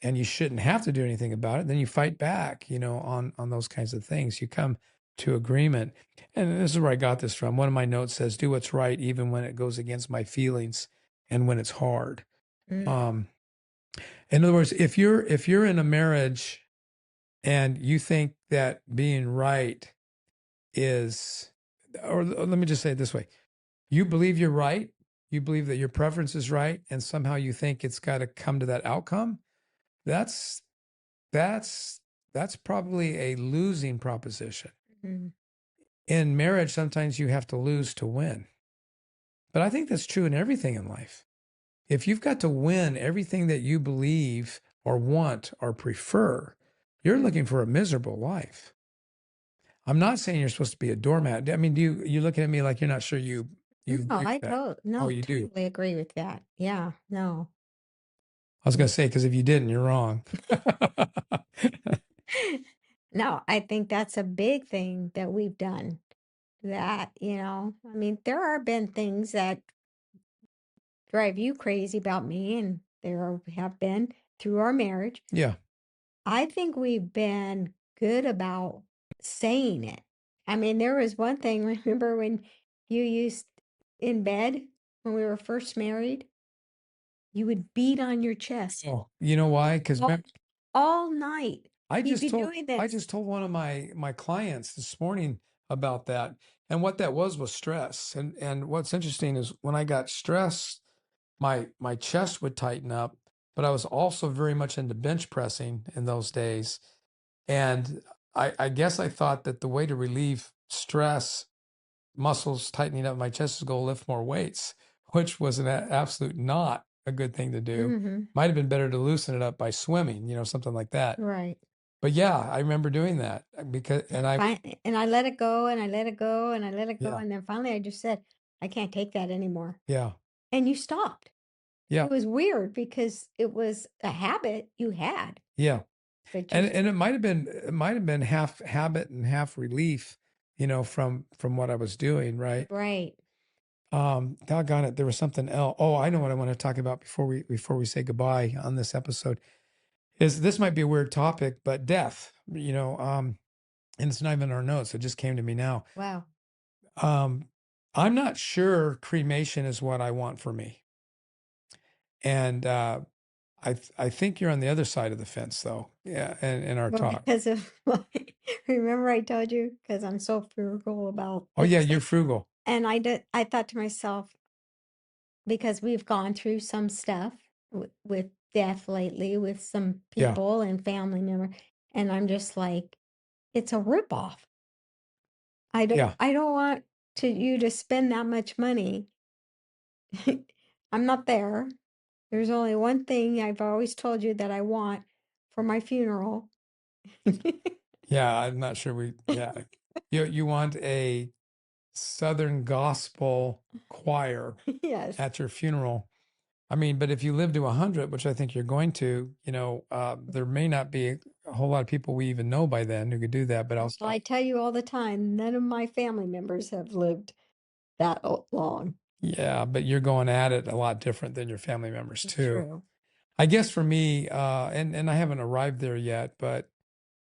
and you shouldn't have to do anything about it, then you fight back, on those kinds of things. You come to agreement. And this is where I got this from. One of my notes says, do what's right, even when it goes against my feelings and when it's hard. In other words, if you're in a marriage and you think that being right is, or let me just say it this way. You believe you're right. You believe that your preference is right. And somehow you think it's got to come to that outcome. That's probably a losing proposition. Mm-hmm. In marriage, sometimes you have to lose to win. But I think that's true in everything in life. If you've got to win everything that you believe or want or prefer, you're looking for a miserable life. I'm not saying you're supposed to be a doormat. I mean, you looking at me like you're not sure you No, agree I with that? You do. totally agree with that. Yeah, no. I was going to say, because if you didn't, you're wrong. No, I think that's a big thing that we've done. that, I mean, there are been things that drive you crazy about me, and have been through our marriage. Yeah. I think we've been good about saying it. I mean, there was one thing, remember when you used in bed when we were first married, you would beat on your chest Oh, you know why? Because all night. I You'd just be told doing I this. just told one of my clients this morning about that, and what that was stress. And what's interesting is when I got stressed, my chest would tighten up, but I was also very much into bench pressing in those days. And I guess I thought that the way to relieve stress, muscles tightening up my chest, is go lift more weights, which was an absolute not a good thing to do. Mm-hmm. Might have been better to loosen it up by swimming, something like that. Right. But yeah, I remember doing that because, and And I let it go, and I let it go, and I let it go. yeah, And then finally I just said, I can't take that anymore. yeah, And you stopped. yeah, It was weird because it was a habit you had, yeah. but And it might have been half habit and half relief, from what I was doing, right? right. Doggone it, there was something else. Oh, I know what I want to talk about before we say goodbye on this episode. Is this might be a weird topic, but death, and it's not even in our notes. It just came to me now. Wow. I'm not sure cremation is what I want for me. And I think you're on the other side of the fence, though. Yeah, and in our Well, talk. because of remember I told you, because I'm so frugal about Oh yeah, you're frugal. and I thought to myself, because we've gone through some stuff with death lately with some Yeah, people and family member, and I'm just like, it's a ripoff. yeah, I don't want you to spend that much money. I'm not there. There's only one thing I've always told you that I want for my funeral. yeah. I'm not sure yeah. You want a Southern gospel choir Yes. at your funeral. I mean, but if you live to 100, which I think you're going to, there may not be a whole lot of people we even know by then who could do that. But Well, I tell you all the time, none of my family members have lived that long. yeah, but you're going at it a lot different than your family members too. True. I guess for me, and I haven't arrived there yet, but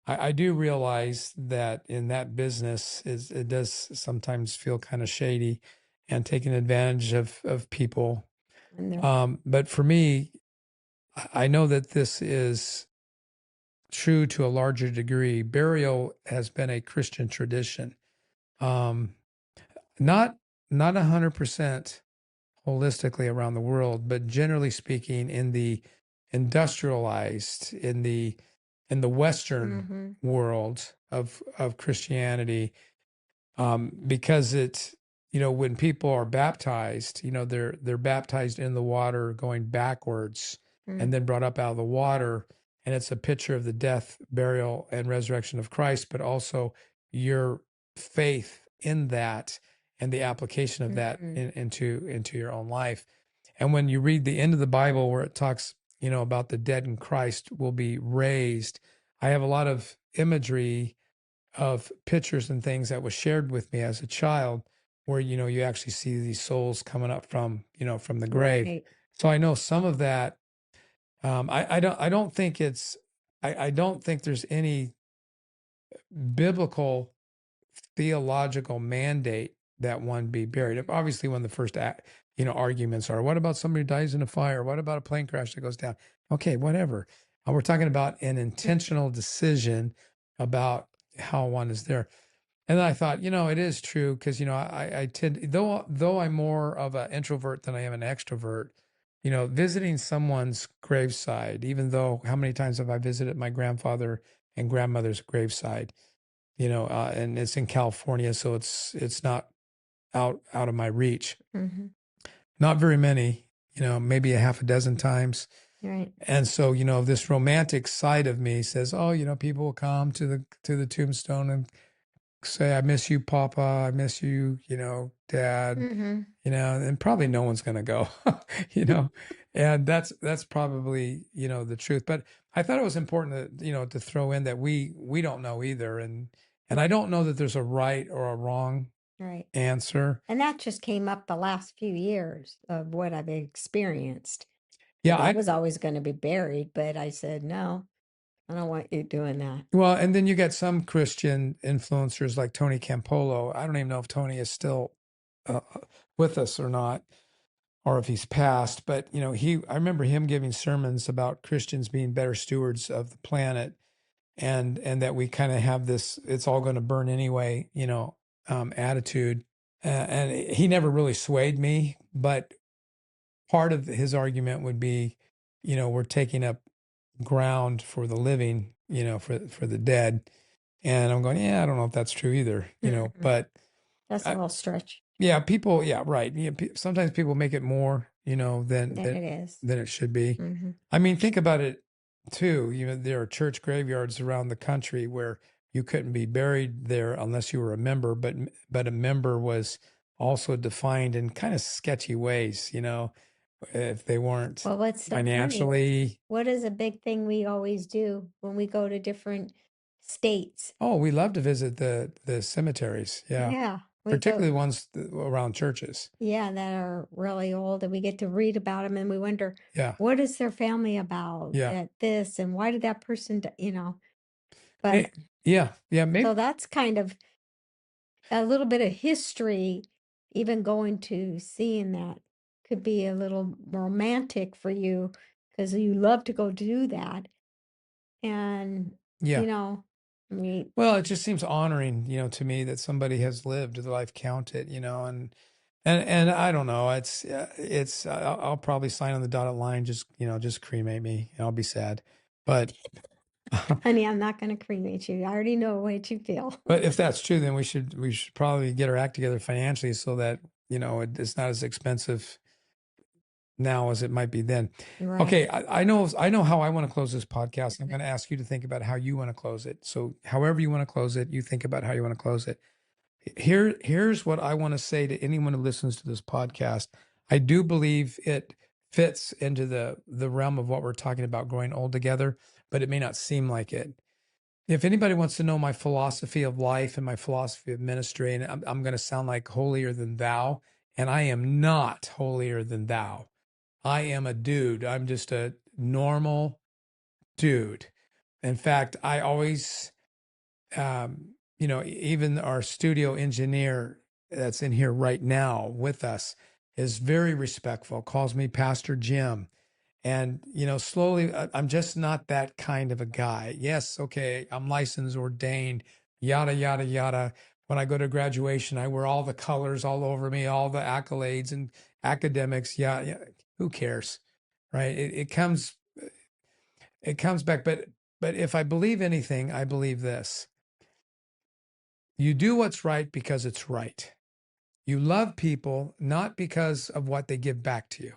I do realize that in that business it does sometimes feel kind of shady and taking advantage of people. But for me, I know that this is true to a larger degree. Burial has been a Christian tradition. Um, not 100% holistically around the world, but generally speaking, in the industrialized, in the Western world of Christianity, because it's, when people are baptized, they're baptized in the water going backwards and then brought up out of the water, and it's a picture of the death, burial, and resurrection of Christ, but also your faith in that and the application of that into your own life. And when you read the end of the Bible where it talks, about the dead in Christ will be raised, I have a lot of imagery of pictures and things that was shared with me as a child where, you actually see these souls coming up from the grave. Right. So I know some of that. I don't think I don't think there's any biblical theological mandate that one be buried. Obviously, when the first arguments are, what about somebody who dies in a fire? What about a plane crash that goes down? Okay, whatever. We're talking about an intentional decision about how one is there. And then I thought, it is true because, I tend, though I'm more of an introvert than I am an extrovert, visiting someone's graveside, even though how many times have I visited my grandfather and grandmother's graveside, and it's in California, so it's not out of my reach. Not very many, maybe a half a dozen times. Right. And so, this romantic side of me says, oh, people will come to the tombstone and say, I miss you, Papa. I miss you, Dad, and probably no one's going to go, and that's probably, the truth. But I thought it was important to, to throw in that we don't know either. And I don't know that there's a right or a wrong Right. answer. And that just came up the last few years of what I've experienced. Yeah, That was always going to be buried, but I said, no, I don't want you doing that. well, and then you get some Christian influencers like Tony Campolo. I don't even know if Tony is still with us or not, or if he's passed. But I remember him giving sermons about Christians being better stewards of the planet, and that we kind of have this "it's all going to burn anyway," attitude. And he never really swayed me, but part of his argument would be, we're taking up ground for the living, for the dead. And I'm going, yeah, I don't know if that's true either, but that's a little stretch. Yeah, people, yeah, right. Yeah, sometimes people make it more, than Than it is. than it should be. Mm-hmm. I mean, think about it too. There are church graveyards around the country where you couldn't be buried there unless you were a member, but a member was also defined in kind of sketchy ways, if they weren't Well, what's so funny? financially. What is a big thing we always do when we go to different states? Oh, we love to visit the cemeteries. Yeah. Yeah. We Particularly go, ones around churches. yeah, that are really old, and we get to read about them, and we wonder, Yeah. what is their family about Yeah. at this, and why did that person, but Yeah. Yeah. Maybe. so that's kind of a little bit of history, even going to seeing that could be a little romantic for you because you love to go do that. And, Yeah. I mean, Well, it just seems honoring, to me that somebody has lived the life counted, and I don't know. I'll probably sign on the dotted line. Just cremate me. And I'll be sad, but honey, I'm not going to cremate you. I already know what you feel. but if that's true, then we should probably get our act together financially so that it's not as expensive now as it might be then. Right. Okay, I know how I want to close this podcast. I'm going to ask you to think about how you want to close it. So however you want to close it, you think about how you want to close it. Here's what I want to say to anyone who listens to this podcast. I do believe it fits into the realm of what we're talking about, growing old together, but it may not seem like it. If anybody wants to know my philosophy of life and my philosophy of ministry, and I'm going to sound like holier than thou, and I am not holier than thou. I am a dude. I'm just a normal dude. In fact, I always, even our studio engineer that's in here right now with us is very respectful, calls me Pastor Jim. And, slowly, I'm just not that kind of a guy. Yes, okay, I'm licensed, ordained, yada, yada, yada. When I go to graduation, I wear all the colors all over me, all the accolades and academics. Yeah, who cares? Right? It comes back. But if I believe anything, I believe this. You do what's right because it's right. You love people not because of what they give back to you.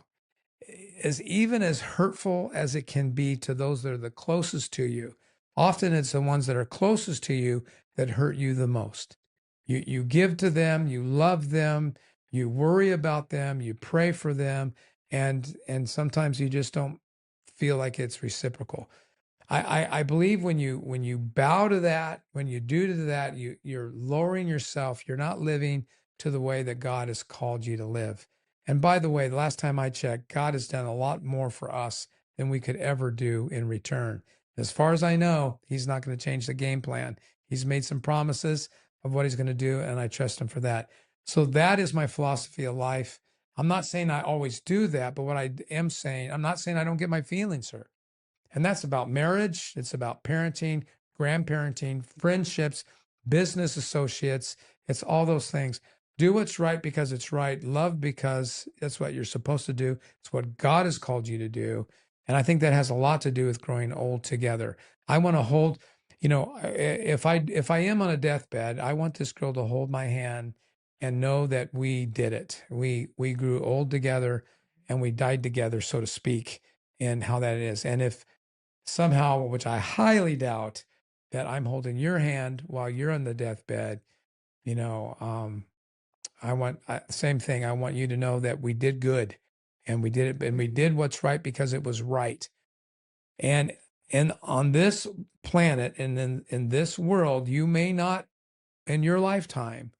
Even as hurtful as it can be to those that are the closest to you, often it's the ones that are closest to you that hurt you the most. You give to them, you love them, you worry about them, you pray for them, and sometimes you just don't feel like it's reciprocal. I believe when you bow to that, when you do to that, you're lowering yourself. You're not living to the way that God has called you to live. And by the way, the last time I checked, God has done a lot more for us than we could ever do in return. As far as I know, he's not going to change the game plan. He's made some promises of what he's going to do, and I trust him for that. So that is my philosophy of life. I'm not saying I always do that, but what I am saying, I'm not saying I don't get my feelings hurt. And that's about marriage. It's about parenting, grandparenting, friendships, business associates. It's all those things. Do what's right because it's right. Love because that's what you're supposed to do. It's what God has called you to do. And I think that has a lot to do with growing old together. I want to hold, if I am on a deathbed, I want this girl to hold my hand and know that we did it. We grew old together and we died together, so to speak, and how that is. And if somehow, which I highly doubt, that I'm holding your hand while you're on the deathbed, same thing. I want you to know that we did good and we did it and we did what's right because it was right. And on this planet and in this world, you may not in your lifetime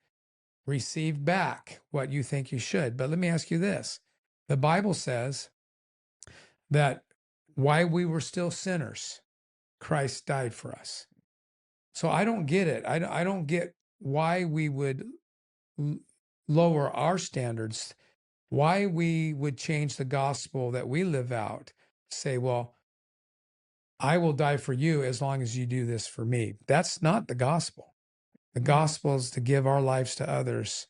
receive back what you think you should. But let me ask you this. The Bible says that while we were still sinners, Christ died for us. So I don't get it. I don't get why we would lower our standards, why we would change the gospel that we live out, say, well, I will die for you as long as you do this for me. That's not the gospel. The gospel is to give our lives to others,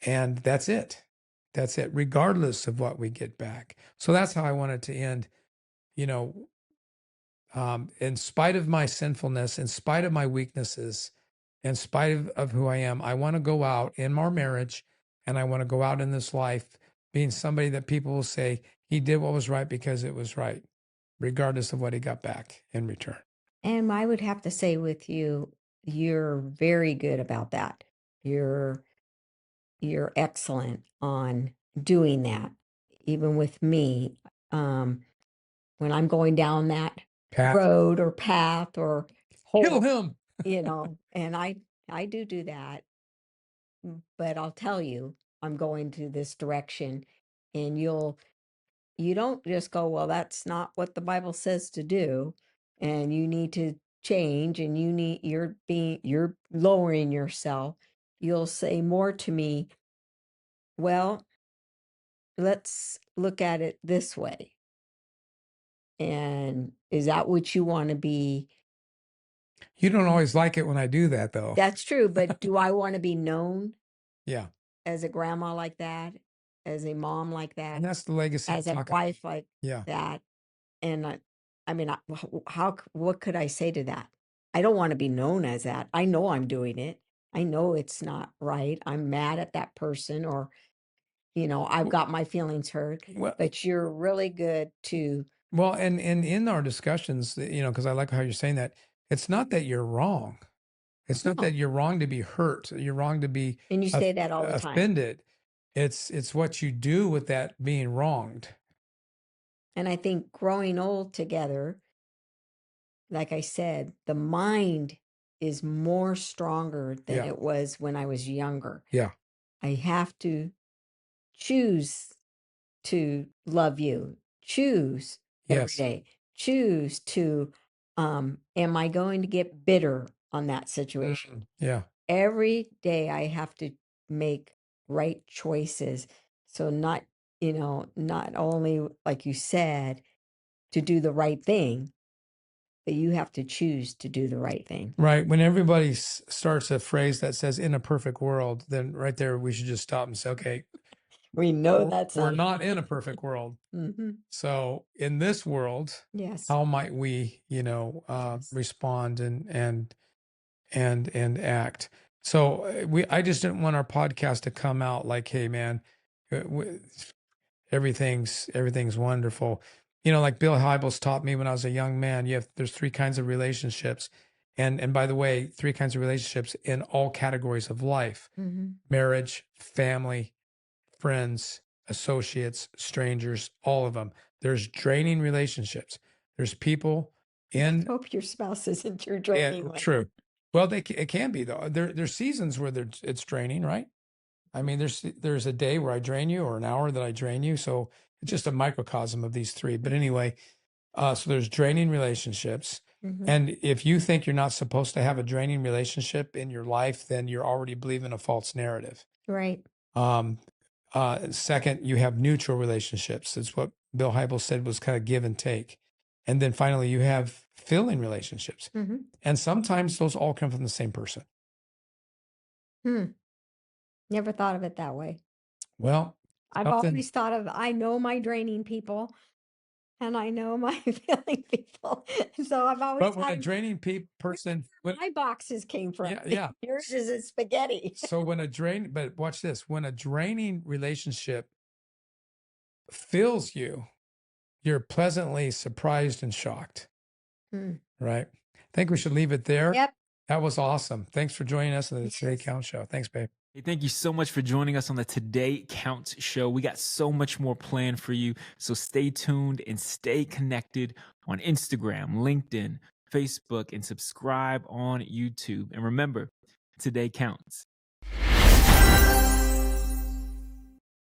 and that's it. That's it, regardless of what we get back. So that's how I wanted to end. You know, in spite of my sinfulness, in spite of my weaknesses, in spite of who I am, I want to go out in our marriage, and I want to go out in this life being somebody that people will say he did what was right because it was right, regardless of what he got back in return. And I would have to say with you, you're very good about that. You're excellent on doing that. Even with me, when I'm going down that Pat, road or path or kill hole, him. and I do that. But I'll tell you, I'm going to this direction, and you don't just go, well, that's not what the Bible says to do, and you need to change, and you're lowering yourself. You'll say more to me, well, let's look at it this way. And is that what you want to be? You don't always like it when I do that, though. That's true, but do I want to be known Yeah. as a grandma like that, as a mom like that, And that's the legacy. as a wife like Yeah. that? And what could I say to that? I don't want to be known as that. I know I'm doing it. I know it's not right. I'm mad at that person, or, I've got my feelings hurt, Well, but you're really good to. well, and in our discussions, because I like how you're saying that, it's not that you're wrong. It's not No. that you're wrong to be hurt. You're wrong to be And you say that all the time. offended. It's what you do with that being wronged. And I think growing old together, like I said, the mind is more stronger than Yeah. it was when I was younger. Yeah. I have to choose to love you, choose every Yes. day, choose to, am I going to get bitter on that situation? Yeah. Every day I have to make right choices. So not only, like you said, to do the right thing, but you have to choose to do the right thing. Right. When everybody starts a phrase that says "in a perfect world," then right there we should just stop and say, "Okay, We know that's we're not in a perfect world." Mm-hmm. So in this world, Yes. how might we, respond and act? So I just didn't want our podcast to come out like, "Hey, man, everything's wonderful." Like Bill Hybels taught me when I was a young man, there's three kinds of relationships. And by the way, three kinds of relationships in all categories of life: marriage, family, friends, associates, strangers, all of them. There's draining relationships. There's people I hope your spouse isn't your draining one. True. Well, it can be though. There's seasons where it's draining, right? I mean, there's a day where I drain you, or an hour that I drain you. So it's just a microcosm of these three. But anyway, so there's draining relationships. And if you think you're not supposed to have a draining relationship in your life, then you're already believing a false narrative. Right. Second, you have neutral relationships. It's what Bill Hybels said was kind of give and take. And then finally, you have filling relationships. And sometimes those all come from the same person. Never thought of it that way. Well, I've always thought of, I know my draining people and I know my filling people. So I've always But when a draining person, my boxes came from. Yeah. Yours is a spaghetti. So but watch this, when a draining relationship fills you, you're pleasantly surprised and shocked. Right? I think we should leave it there. Yep. That was awesome. Thanks for joining us on the Today Counts Show. Thanks, babe. Hey, thank you so much for joining us on the Today Counts Show. We got so much more planned for you. So stay tuned and stay connected on Instagram, LinkedIn, Facebook, and subscribe on YouTube. And remember, today counts.